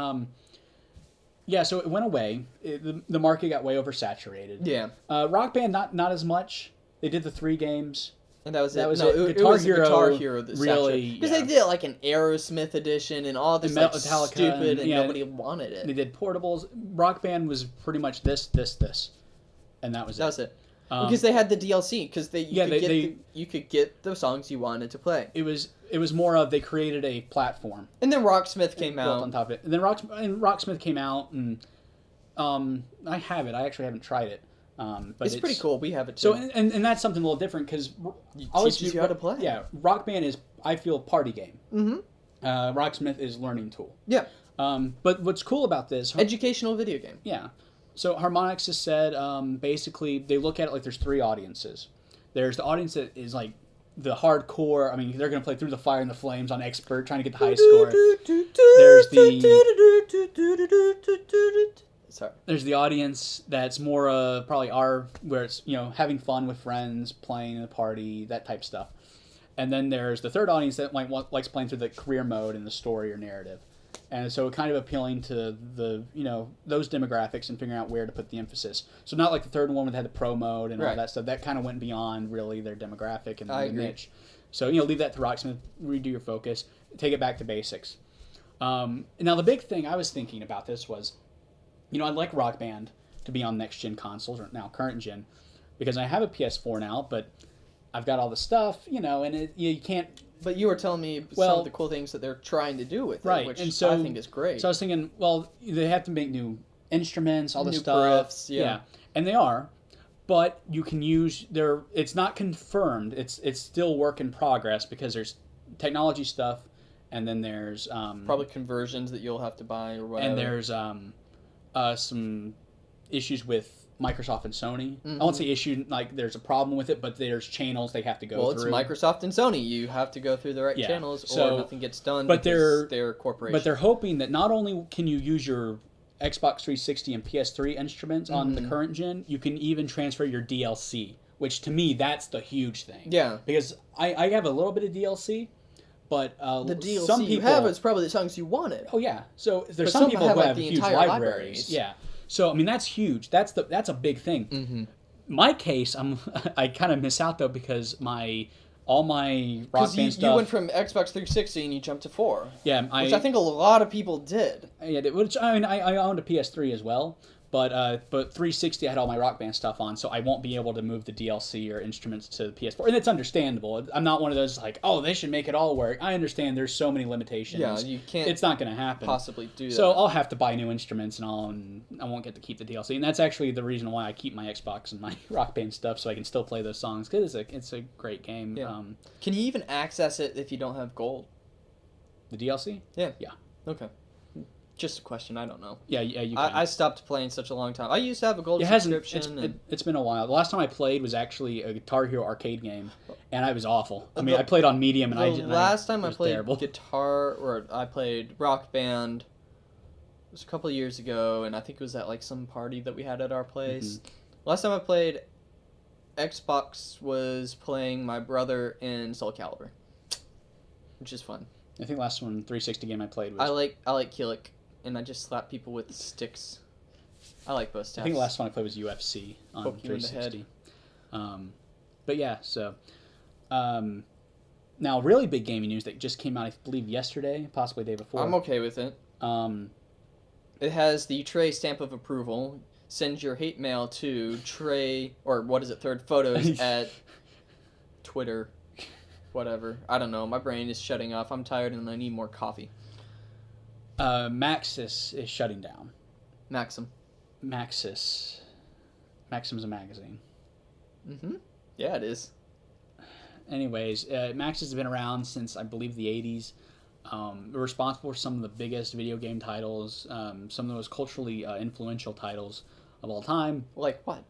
yeah. So it went away. The market got way oversaturated. Yeah. Rock Band not as much. They did the 3 games. And that was it. It was Guitar Hero that really, because they did like an Aerosmith edition and all this like stupid and nobody wanted it. They did portables. Rock Band was pretty much this, and that was it. That was it. Because they had the DLC. Because you could get the songs you wanted to play. It was more of they created a platform. And then Rocksmith came out on top of it. And then Rocksmith came out, and I have it. I actually haven't tried it. But it's pretty cool. We have it too. So and that's something a little different because teaches you how to play. Yeah, Rock Band is, I feel, party game. Mm-hmm. Rocksmith is learning tool. Yeah. But what's cool about this? Educational video game. Yeah. So Harmonix has said basically they look at it like there's 3 audiences. There's the audience that is like the hardcore. I mean, they're going to play Through the Fire and the Flames on expert, trying to get the high score. There's the audience that's more probably where it's having fun with friends, playing in a party, that type stuff. And then there's the third audience that likes playing through the career mode and the story or narrative. And so kind of appealing to the those demographics and figuring out where to put the emphasis. So not like the third one where they had the pro mode and all that stuff. That kind of went beyond really their demographic and the niche. So leave that to Rocksmith, redo your focus, take it back to basics. Now the big thing I was thinking about this was, I'd like Rock Band to be on next gen consoles or now current gen, because I have a PS4 now, but I've got all the stuff, and you can't. But you were telling me some of the cool things that they're trying to do with it, which and so, I think is great. So I was thinking, well, they have to make new instruments, all this stuff. Riffs, yeah, and they are, but you can use their. It's not confirmed. It's still work in progress because there's technology stuff, and then there's probably conversions that you'll have to buy or whatever. And there's some issues with Microsoft and Sony. I won't say issue like there's a problem with it, but there's channels they have to go through. Well, it's Microsoft and Sony. You have to go through the right channels, or nothing gets done. But they're corporations. But they're hoping that not only can you use your Xbox 360 and PS3 instruments on the current gen, you can even transfer your DLC, which to me that's the huge thing. Yeah, because I have a little bit of DLC. But the DLC some people you have is probably the songs you wanted. Oh yeah, so there's some people who have huge libraries. Yeah, so I mean that's huge. That's a big thing. Mm-hmm. My case, I kind of miss out though because all my Rock Band stuff. You went from Xbox 360 and you jumped to 4. Yeah, which I think a lot of people did. Yeah, which I mean I owned a PS3 as well. But 360 I had all my Rock Band stuff on, so I won't be able to move the DLC or instruments to the PS4. And it's understandable. I'm not one of those like, oh, they should make it all work. I understand there's so many limitations. Yeah, you can't. It's not going to happen. Possibly do that. So I'll have to buy new instruments and I won't get to keep the DLC. And that's actually the reason why I keep my Xbox and my Rock Band stuff, so I can still play those songs because it's a great game. Yeah. Can you even access it if you don't have gold? The DLC? Yeah. Yeah. Okay. Just a question. I don't know. Yeah, you can. I stopped playing such a long time. I used to have a gold subscription. It's been a while. The last time I played was actually a Guitar Hero arcade game, and I was awful. I mean, I played on medium, and the last time I played terrible. I played Rock Band. It was a couple of years ago, and I think it was at like some party that we had at our place. Mm-hmm. Last time I played Xbox was playing my brother in Soul Calibur, which is fun. I think the last one 360 game I played was. I like Killick. And I just slap people with sticks. I like both stats. I think the last one I played was UFC on Poke 360. You in the head. But yeah, so now really big gaming news that just came out, I believe yesterday, possibly the day before. I'm okay with it. It has the Trey stamp of approval. Send your hate mail to Trey, or what is it, Third Photos at Twitter, whatever. I don't know. My brain is shutting off. I'm tired and I need more coffee. Maxis is shutting down. Maxim. Maxis. Maxim's a magazine. Mm-hmm. Yeah, it is. Anyways, Max has been around since, I believe, the 80s. They're responsible for some of the biggest video game titles, some of the most culturally influential titles of all time. Like what?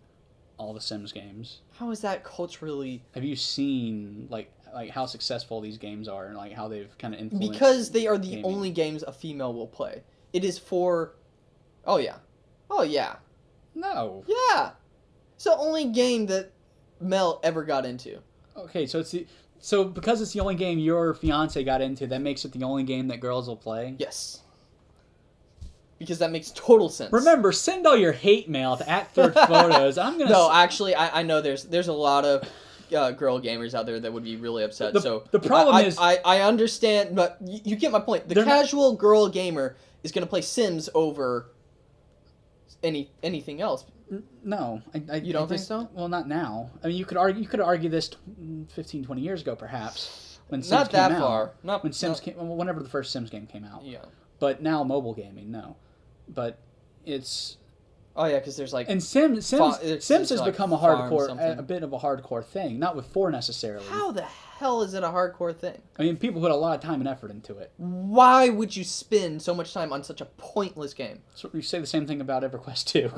All the Sims games. How is that culturally? Have you seen like how successful these games are and like how they've kind of influenced? Because they are the gaming? only games a female will play. It is for. Oh yeah. Oh yeah. No. Yeah. It's the only game that Mel ever got into. Okay, so because it's the only game your fiance got into, that makes it the only game that girls will play? Yes. Because that makes total sense. Remember, send all your hate mail to @thirdphotos. I'm gonna. No, actually, I know there's a lot of girl gamers out there that would be really upset. The problem is I understand, but you get my point. The casual girl gamer is gonna play Sims over anything else. No, you don't think so? Well, not now. I mean, you could argue this 15, 20 years ago, perhaps, when Sims not came that out. far. Not when Sims came. Whenever the first Sims game came out. Yeah. But now mobile gaming, no. But it's. Oh yeah, because there's like. And Sims has like become a bit of a hardcore thing. Not with 4 necessarily. How the hell is it a hardcore thing? I mean, people put a lot of time and effort into it. Why would you spend so much time on such a pointless game? So you say the same thing about EverQuest 2.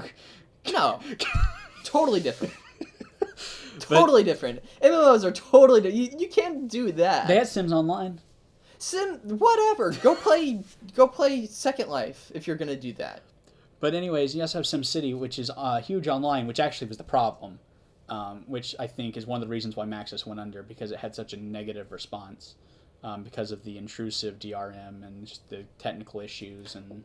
No. Totally different. Totally different. MMOs are totally different. You can't do that. They had Sims Online. Whatever. Go play Second Life if you're gonna do that. But anyways, you also have SimCity, which is huge online, which actually was the problem. Which I think is one of the reasons why Maxis went under, because it had such a negative response. Because of the intrusive DRM and just the technical issues and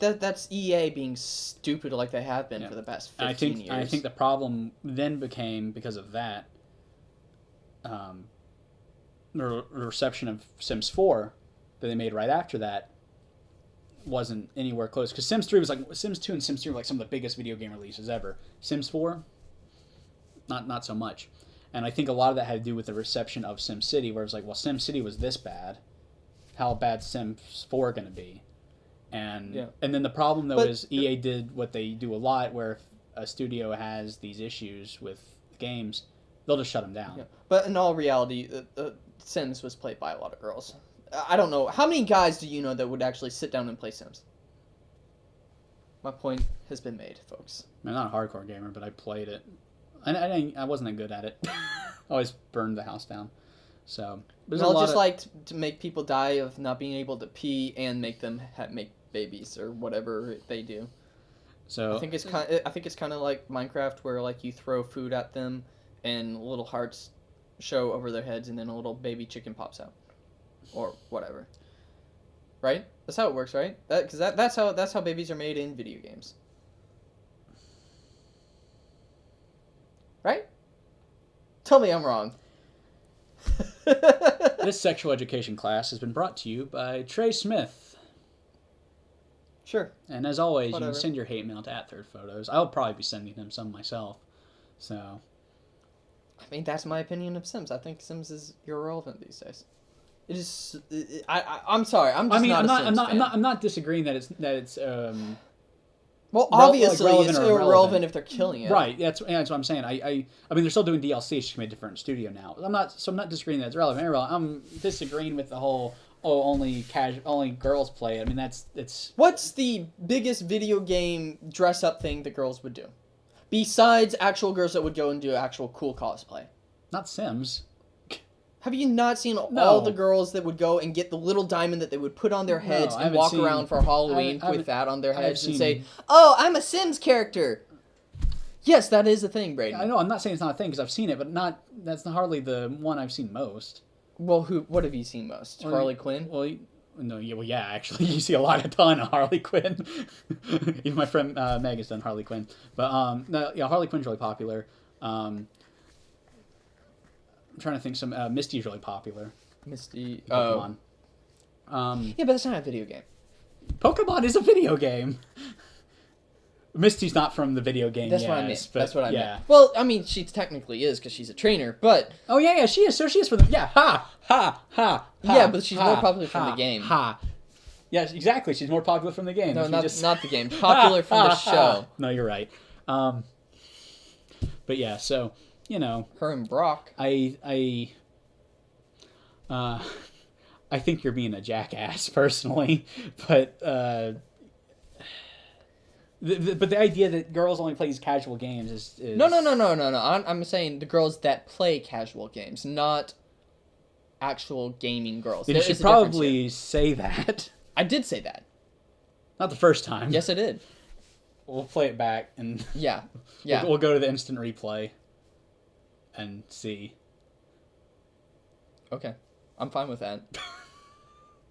that's EA being stupid like they have been for the past 15 years. I think the problem then became, because of that, the reception of Sims 4 that they made right after that wasn't anywhere close. Because Sims 3 was like Sims 2 and Sims 3 were like some of the biggest video game releases ever. Sims 4, not so much. And I think a lot of that had to do with the reception of SimCity, where it was like, well, SimCity was this bad. How bad Sims 4 going to be? And then the problem, though, is EA did what they do a lot, where if a studio has these issues with games, they'll just shut them down. Yeah. But in all reality, Sims was played by a lot of girls. I don't know. How many guys do you know that would actually sit down and play Sims? My point has been made, folks. I'm not a hardcore gamer, but I played it. I wasn't that good at it. I always burned the house down. So like to make people die of not being able to pee and make them make babies or whatever they do. So I think it's kind of like Minecraft, where like you throw food at them and little hearts show over their heads, and then a little baby chicken pops out, or whatever. Right? That's how it works, right? Because that's how babies are made in video games. Right? Tell me I'm wrong. This sexual education class has been brought to you by Trey Smith. Sure. And as always, you can send your hate mail to @thirdphotos. I'll probably be sending him some myself. So. I mean, that's my opinion of Sims. I think Sims is irrelevant these days. It is. I'm sorry. I'm not disagreeing that it's. Well, obviously, it's irrelevant if they're killing it. Right. That's what I'm saying. I mean, they're still doing DLC. It's just a different studio now. I'm not disagreeing that it's relevant. I'm disagreeing with the whole only girls play it. I mean, it's. What's the biggest video game dress up thing that girls would do, besides actual girls that would go and do actual cool cosplay? Not Sims. Have you not seen all the girls that would go and get the little diamond that they would put on their heads and walk around for Halloween with that on their heads and say, "Oh, I'm a Sims character"? Yes, that is a thing, Braeden. I know. I'm not saying it's not a thing because I've seen it, but that's not hardly the one I've seen most. Well, what have you seen most? Harley Quinn? Well, yeah, actually, you see a ton of Harley Quinn. Even my friend Meg has done Harley Quinn, but Harley Quinn's really popular. I'm trying to think. Misty's really popular. Misty. Pokemon. Yeah, but that's not a video game. Pokemon is a video game. Misty's not from the video game. That's what I meant. That's what I meant. Yeah. Well, I mean, she technically is because she's a trainer, but. Oh yeah, she is. So she is from the. Yeah, ha. Yeah, but she's more popular from the game. Yes, exactly. She's more popular from the game. No, not the game. Popular from the show. No, you're right. But yeah, so, Her and Brock. I think you're being a jackass personally, but the idea that girls only play these casual games is No. I'm saying the girls that play casual games, not actual gaming girls. You should probably say that. I did say that. Not the first time. Yes, I did. We'll play it back and Yeah. we'll go to the instant replay and see. Okay, I'm fine with that.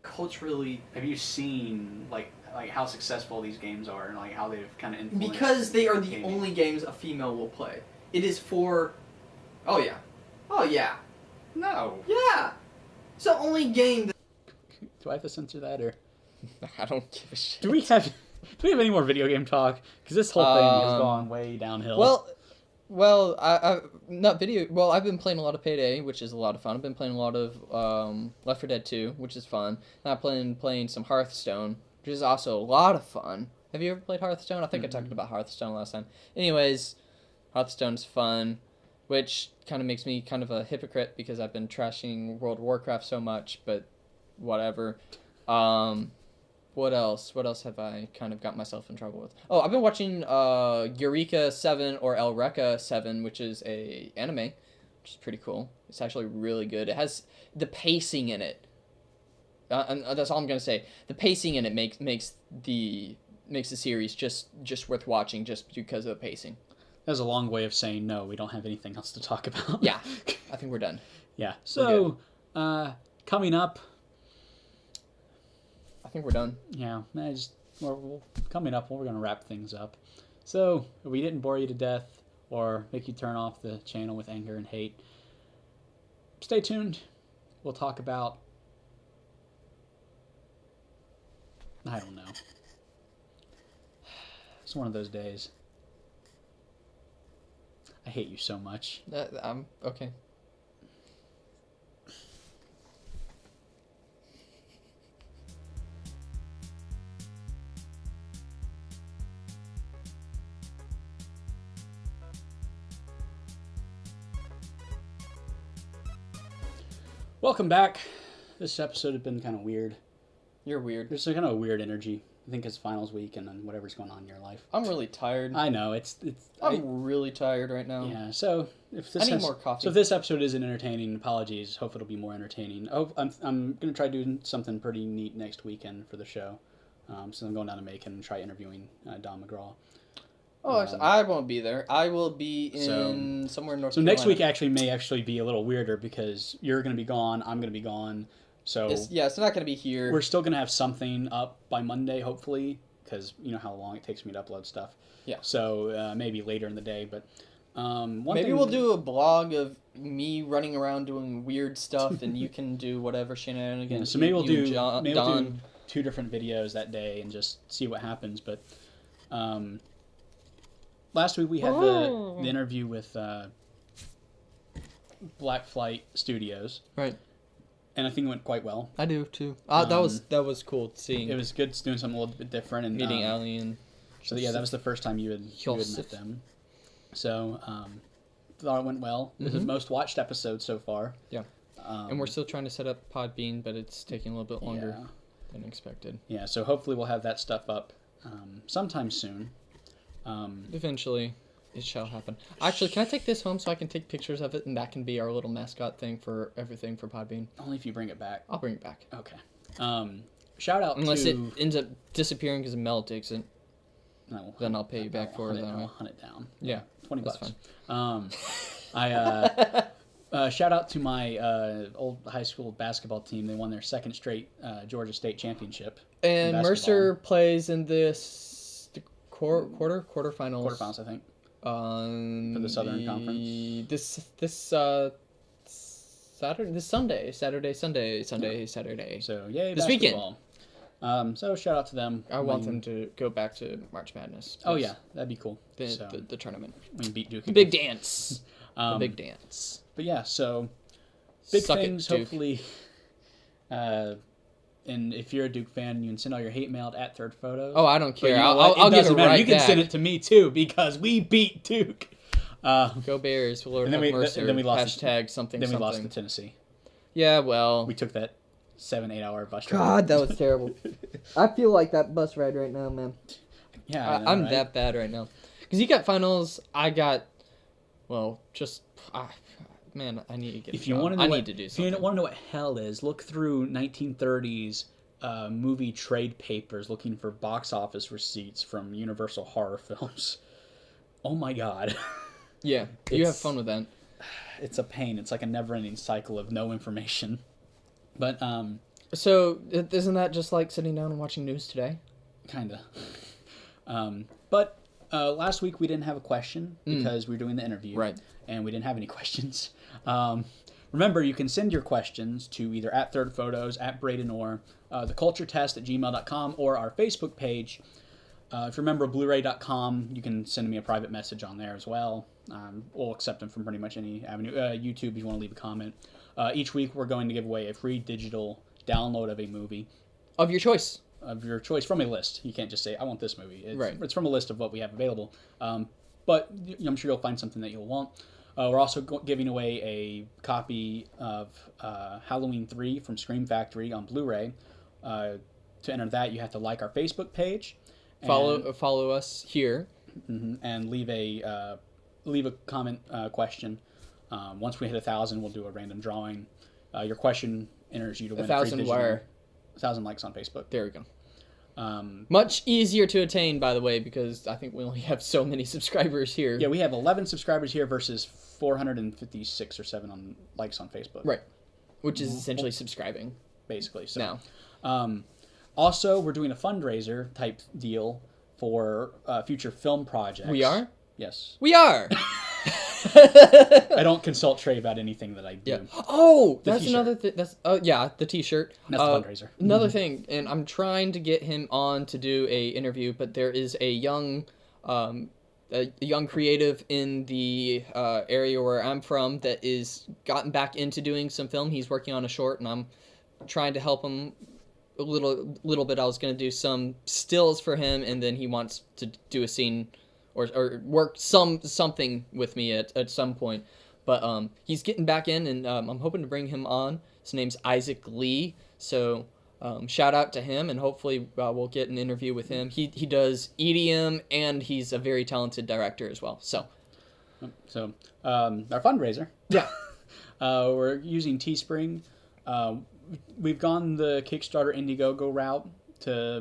Culturally, have you seen like how successful these games are and like how they've kind of influenced? Because they are the gaming? only games a female will play. It is for. Oh yeah. Oh yeah. No. Yeah. It's the only game. Do I have to censor that or? I don't give a shit. Do we have any more video game talk? Because this whole thing has gone way downhill. Well, I've been playing a lot of Payday, which is a lot of fun. I've been playing a lot of Left 4 Dead 2, which is fun. And I've been playing some Hearthstone, which is also a lot of fun. Have you ever played Hearthstone? I think I talked about Hearthstone last time. Anyways, Hearthstone's fun, which kind of makes me kind of a hypocrite because I've been trashing World of Warcraft so much, but whatever. What else? What else have I kind of got myself in trouble with? Oh, I've been watching Eureka 7 or Eureka 7, which is a anime, which is pretty cool. It's actually really good. It has the pacing in it. And that's all I'm gonna say. The pacing in it makes the series just worth watching just because of the pacing. That was a long way of saying no. We don't have anything else to talk about. Yeah, I think we're done. Yeah. So, coming up. I think we're done. Yeah, we're coming up. We're going to wrap things up. So, if we didn't bore you to death or make you turn off the channel with anger and hate, stay tuned. We'll talk about... I don't know. It's one of those days. I hate you so much. Okay. Welcome back. This episode has been kind of weird. You're weird. There's a kind of weird energy. I think it's finals week and then whatever's going on in your life. I'm really tired. I know I'm really tired right now. Yeah. So I need more coffee. So if this episode isn't entertaining, apologies. Hope it'll be more entertaining. Oh, I'm gonna try doing something pretty neat next weekend for the show. So I'm going down to Macon and try interviewing Don McGraw. Oh, I won't be there. I will be in somewhere in North Carolina. So next week may be a little weirder because you're going to be gone, I'm going to be gone. So it's not going to be here. We're still going to have something up by Monday, hopefully, because you know how long it takes me to upload stuff. Yeah. So maybe later in the day, but maybe we'll do a blog of me running around doing weird stuff, and you can do whatever shenanigans. Yeah, so maybe we'll do 2 different videos that day and just see what happens. But last week we had the interview with Black Flight Studios, right? And I think it went quite well. I do too. That was cool seeing. It was good doing something a little bit different and meeting Allie and. So yeah, that was the first time you had met them. So thought it went well. This is the most watched episode so far. Yeah. And we're still trying to set up Podbean, but it's taking a little bit longer than expected. Yeah. So hopefully we'll have that stuff up sometime soon. Eventually, it shall happen. Actually, can I take this home so I can take pictures of it, and that can be our little mascot thing for everything for Podbean? Only if you bring it back. I'll bring it back. Okay. Shout out unless it ends up disappearing because Mel takes it. No, then I'll pay you back for it. I'll hunt it down. Yeah, $20. That's fine. Shout out to my old high school basketball team. They won their second straight Georgia State championship. And Mercer plays in this quarterfinals. Quarterfinals, I think. For the Southern Conference. Saturday. So yay, this basketball. Weekend. So shout out to them. I want them to go back to March Madness. Oh yeah, that'd be cool. The tournament. We can beat Duke. The big dance. The big dance. But yeah, so big Suck things. it, Duke. Hopefully, and if you're a Duke fan, you can send all your hate mail at Third Photos. Oh, I don't care. You know I'll give it right You can back. send it to me too because we beat Duke. Go Bears. Lord and have then mercy. then we lost. Hashtag something. Then we something. lost to Tennessee. Yeah, well. We took that 7-8 hour bus ride. God, that was terrible. I feel like that bus ride right now, man. Yeah, I'm right? that bad right now. Because you got finals, I got, well, just, man, I need to get. If you want to know, need to do something. If you want to know what hell is, look through 1930s movie trade papers, looking for box office receipts from Universal horror films. Oh my God. Yeah, you have fun with that. It's a pain. It's like a never-ending cycle of no information. But So isn't that just like sitting down and watching news today? Kinda. But last week we didn't have a question because we were doing the interview. Right. And we didn't have any questions. Remember, you can send your questions to either at Third Photos, at Braeden, or theculturetest@gmail.com, or our Facebook page. If you remember Blu-ray.com, you can send me a private message on there as well. We'll accept them from pretty much any avenue. YouTube, if you want to leave a comment. Each week we're going to give away a free digital download of a movie. Of your choice. Of your choice, from a list. You can't just say, I want this movie. Right. It's from a list of what we have available. But I'm sure you'll find something that you'll want. We're also giving away a copy of Halloween 3 from Scream Factory on Blu-ray. To enter that, you have to like our Facebook page. Follow us here. And leave a comment question. Once we hit 1,000, we'll do a random drawing. Your question enters you to win 1,000 where? 1,000 likes on Facebook. There we go. Much easier to attain, by the way, because I think we only have so many subscribers here. Yeah, we have 11 subscribers here versus 456 or 7 on likes on Facebook. Right. Which is essentially subscribing. Basically. So. Now. Also, we're doing a fundraiser type deal for future film projects. We are? Yes. We are! I don't consult Trey about anything that I do. Yeah. Oh, The that's t-shirt. another thing. That's the T-shirt. That's the fundraiser. Another thing, and I'm trying to get him on to do a interview, but there is a young creative in the area where I'm from that is gotten back into doing some film. He's working on a short, and I'm trying to help him a little bit. I was going to do some stills for him, and then he wants to do a scene or work something with me at some point. But he's getting back in, and I'm hoping to bring him on. His name's Isaac Lee, so shout out to him, and hopefully we'll get an interview with him. He does EDM, and he's a very talented director as well. So our fundraiser. Yeah. We're using Teespring. We've gone the Kickstarter Indiegogo route to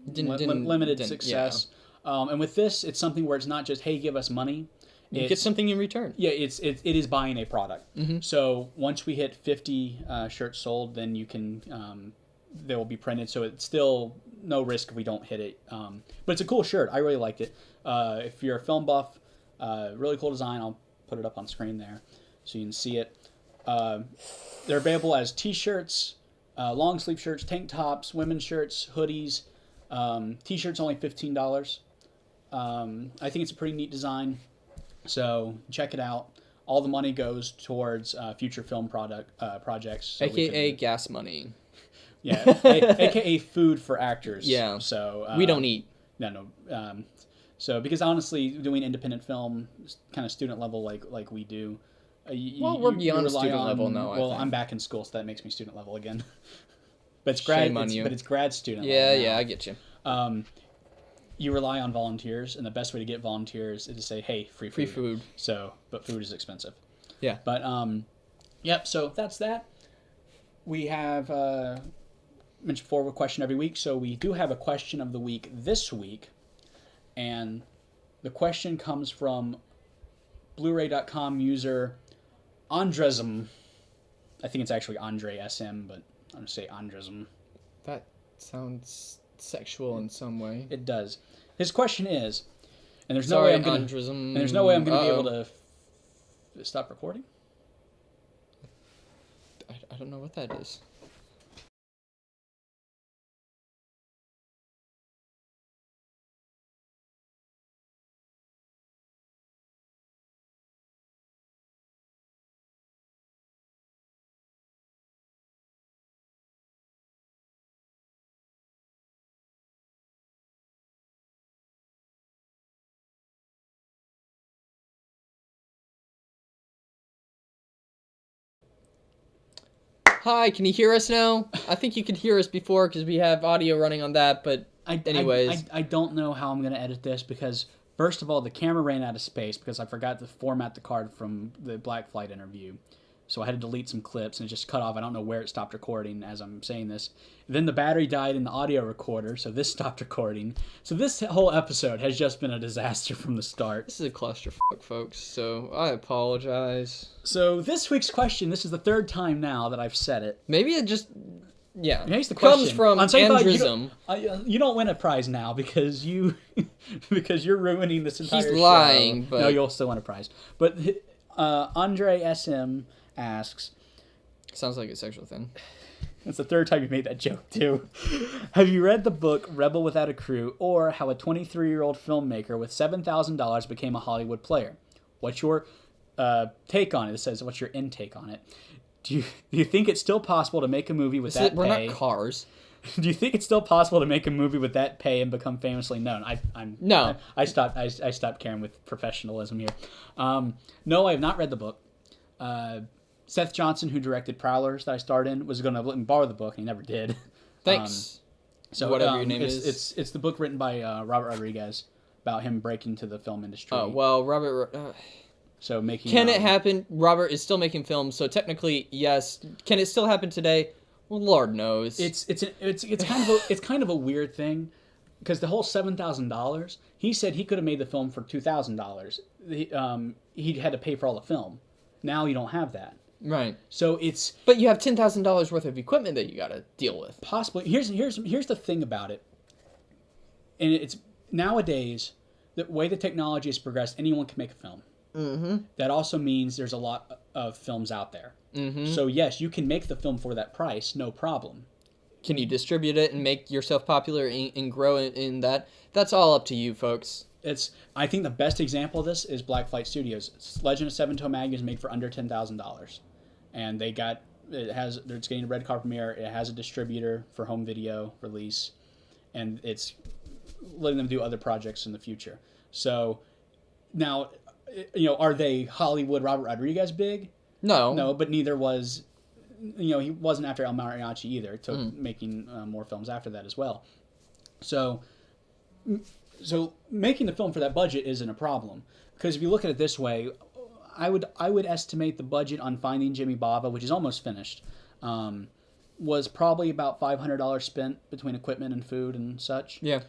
limited success. Yeah. And with this, it's something where it's not just, hey, give us money. You get something in return. Yeah, it is buying a product. So once we hit 50 shirts sold, then you can they will be printed. So it's still no risk if we don't hit it. But it's a cool shirt. I really liked it. If you're a film buff, really cool design. I'll put it up on screen there so you can see it. They're available as T-shirts, long sleeve shirts, tank tops, women's shirts, hoodies. T-shirts only $15. I think it's a pretty neat design. So check it out. All the money goes towards future film projects. So AKA gas money. Yeah, AKA food for actors. Yeah. So we don't eat. No. So because honestly, doing independent film, kind of student level like we do. We're beyond student level now. Well, I'm back in school, so that makes me student level again. But it's grad. But it's grad student. level Yeah, I get you. You rely on volunteers, and the best way to get volunteers is to say, "Hey, free food." But food is expensive. Yeah. But yep. So that's that. We have mentioned before a question every week, so we do have a question of the week this week, and the question comes from Blu-ray.com user Andresm. I think it's actually Andre SM, but I'm gonna say Andresm. That sounds sexual in some way. It does. His question is, and there's no way I'm gonna be able to stop recording. I don't know what that is. Hi, can you hear us now? I think you could hear us before because we have audio running on that, but anyways. I don't know how I'm going to edit this because, first of all, the camera ran out of space because I forgot to format the card from the Black Flight interview. So I had to delete some clips and it just cut off. I don't know where it stopped recording as I'm saying this. Then the battery died in the audio recorder, so this stopped recording. So this whole episode has just been a disaster from the start. This is a clusterfuck, folks, so I apologize. So this week's question, this is the third time now that I've said it. Maybe it just, Here's the comes question. from andrism. You don't win a prize now because because you're ruining this entire show. He's lying, but... No, you'll still win a prize. But Andre SM asks... Sounds like a sexual thing. It's the third time you made that joke, too. Have you read the book Rebel Without a Crew, or how a 23-year-old filmmaker with $7,000 became a Hollywood player? What's your take on it? It says, what's your intake on it? Do you think it's still possible to make a movie with that pay? We're not Cars. Do you think it's still possible to make a movie with that pay and become famously known? No. I stopped caring with professionalism here. No, I have not read the book. Seth Johnson, who directed Prowlers that I starred in, was going to let me borrow the book, and he never did. Thanks. So whatever your name is. It's the book written by Robert Rodriguez about him breaking into the film industry. Oh, well, Robert... So making... Can it happen? Robert is still making films, so technically, yes. Can it still happen today? Well, Lord knows. It's kind of a weird thing, because the whole $7,000, he said he could have made the film for $2,000. He had to pay for all the film. Now you don't have that. Right. So it's... But you have $10,000 worth of equipment that you got to deal with. Possibly. Here's the thing about it. And it's... Nowadays, the way the technology has progressed, anyone can make a film. Mm-hmm. That also means there's a lot of films out there. Mm-hmm. So yes, you can make the film for that price, no problem. Can you distribute it and make yourself popular and grow in that? That's all up to you, folks. I think the best example of this is Black Flight Studios. Legend of Seven Toe Mag is made for under $10,000, and it's getting a red carpet premiere. It has a distributor for home video release, and it's letting them do other projects in the future. So now, are they Hollywood Robert Rodriguez big? No, but neither was, he wasn't after El Mariachi either. It took making more films after that as well. So making the film for that budget isn't a problem, because if you look at it this way, I would estimate the budget on Finding Jimmy Bava, which is almost finished, was probably about $500 spent between equipment and food and such. Yeah.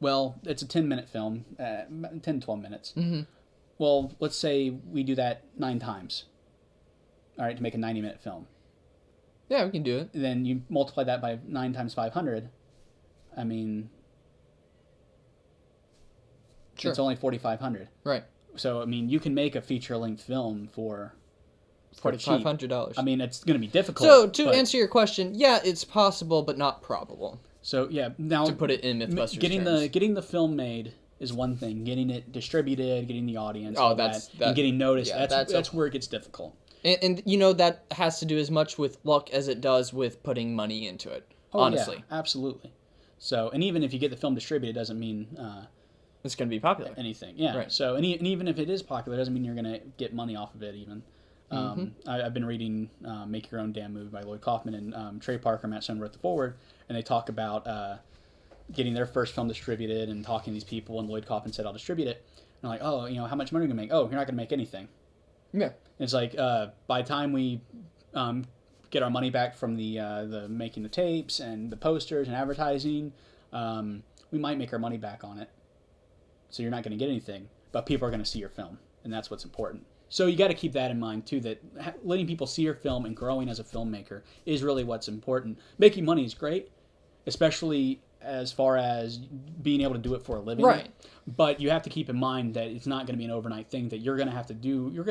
Well, it's a 10-minute film, 10 12 minutes. Mm-hmm. Well, let's say we do that 9 times. All right, to make a 90-minute film. Yeah, we can do it. Then you multiply that by 9 times 500. I mean, sure. It's only $4,500. Right. So I mean, you can make a feature-length film for $4,500. I mean, it's going to be difficult. So to answer your question, yeah, it's possible, but not probable. So yeah, now to put it in MythBusters terms. Getting the film made is one thing. Getting it distributed, getting the audience, and getting noticed. Yeah, that's where it gets difficult. And that has to do as much with luck as it does with putting money into it. Honestly, yeah, absolutely. So, and even if you get the film distributed, it doesn't mean it's going to be popular. Anything, yeah. Right. So, and even if it is popular, it doesn't mean you're going to get money off of it. Even I've been reading "Make Your Own Damn Movie" by Lloyd Kaufman, and Trey Parker and Matt Stone wrote the foreword, and they talk about getting their first film distributed and talking to these people, and Lloyd Kaufman said, "I'll distribute it." And I'm like, "Oh, how much money are you gonna make?" "Oh, you're not gonna make anything." Yeah. And it's like by the time we get our money back from the making the tapes and the posters and advertising, we might make our money back on it. So you're not going to get anything, but people are going to see your film, and that's what's important. So you got to keep that in mind too, that letting people see your film and growing as a filmmaker is really what's important. Making money is great, especially as far as being able to do it for a living. Right. But you have to keep in mind that it's not going to be an overnight thing, that you're going to have to do. You're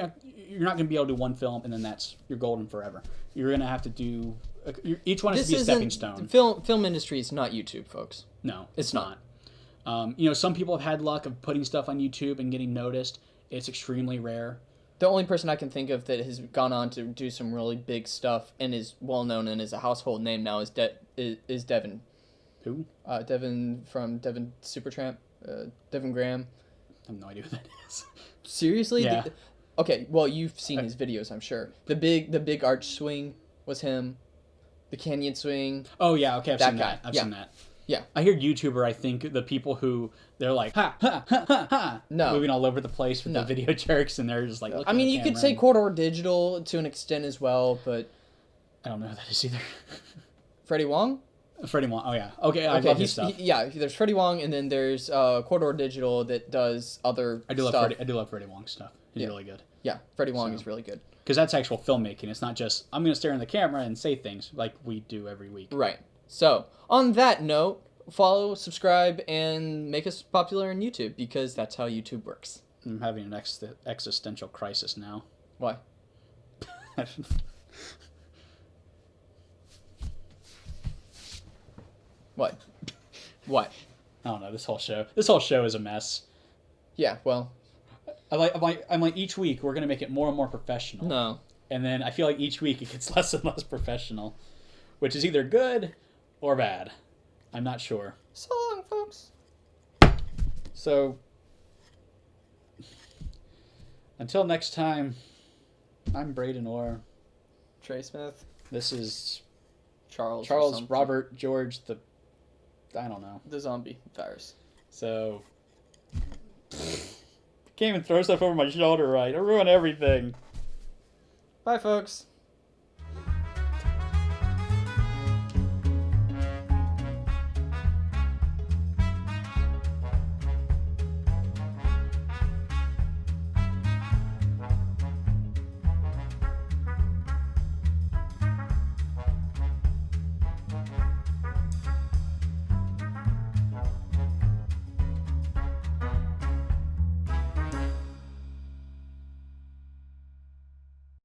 not going to be able to do one film and then you're golden forever. You're going to have to do. Each one has to be a stepping stone. Film industry is not YouTube, folks. No, it's not. Some people have had luck of putting stuff on YouTube and getting noticed. It's extremely rare. The only person I can think of that has gone on to do some really big stuff and is well known and is a household name now is Devin. Who? Devin from Devin Supertramp. Devin Graham. I have no idea who that is. Seriously? Yeah. Okay, well, you've seen his videos, I'm sure. The big arch swing was him. The canyon swing. Oh yeah, okay, I've That seen guy. that. I've Yeah. seen that. Yeah. I hear YouTuber. I think the people who they're like ha ha ha ha ha, No. moving all over the place with No. the video jerks, and they're just like. I mean, at the you could camera say and- corridor digital to an extent as well, but I don't know who that is either. Freddie Wong? Freddie Wong. Oh yeah. Okay, I love his stuff. Yeah, there's Freddie Wong, and then there's corridor digital that does other I do love stuff. I do love Freddie Wong's stuff. He's really good. Yeah, Freddie Wong is really good. Because that's actual filmmaking. It's not just I'm going to stare in the camera and say things like we do every week. Right. So, on that note, follow, subscribe, and make us popular on YouTube, because that's how YouTube works. I'm having an existential crisis now. Why? What? What? I don't know. This whole show is a mess. Yeah, well, I'm like each week we're gonna make it more and more professional. no. And then I feel like each week it gets less and less professional, which is either good or bad. I'm not sure. So long, folks. So until next time, I'm Braeden Orr. Trey Smith. This is Charles Robert George I don't know. the zombie virus. So can't even throw stuff over my shoulder right. I ruin everything. Bye, folks.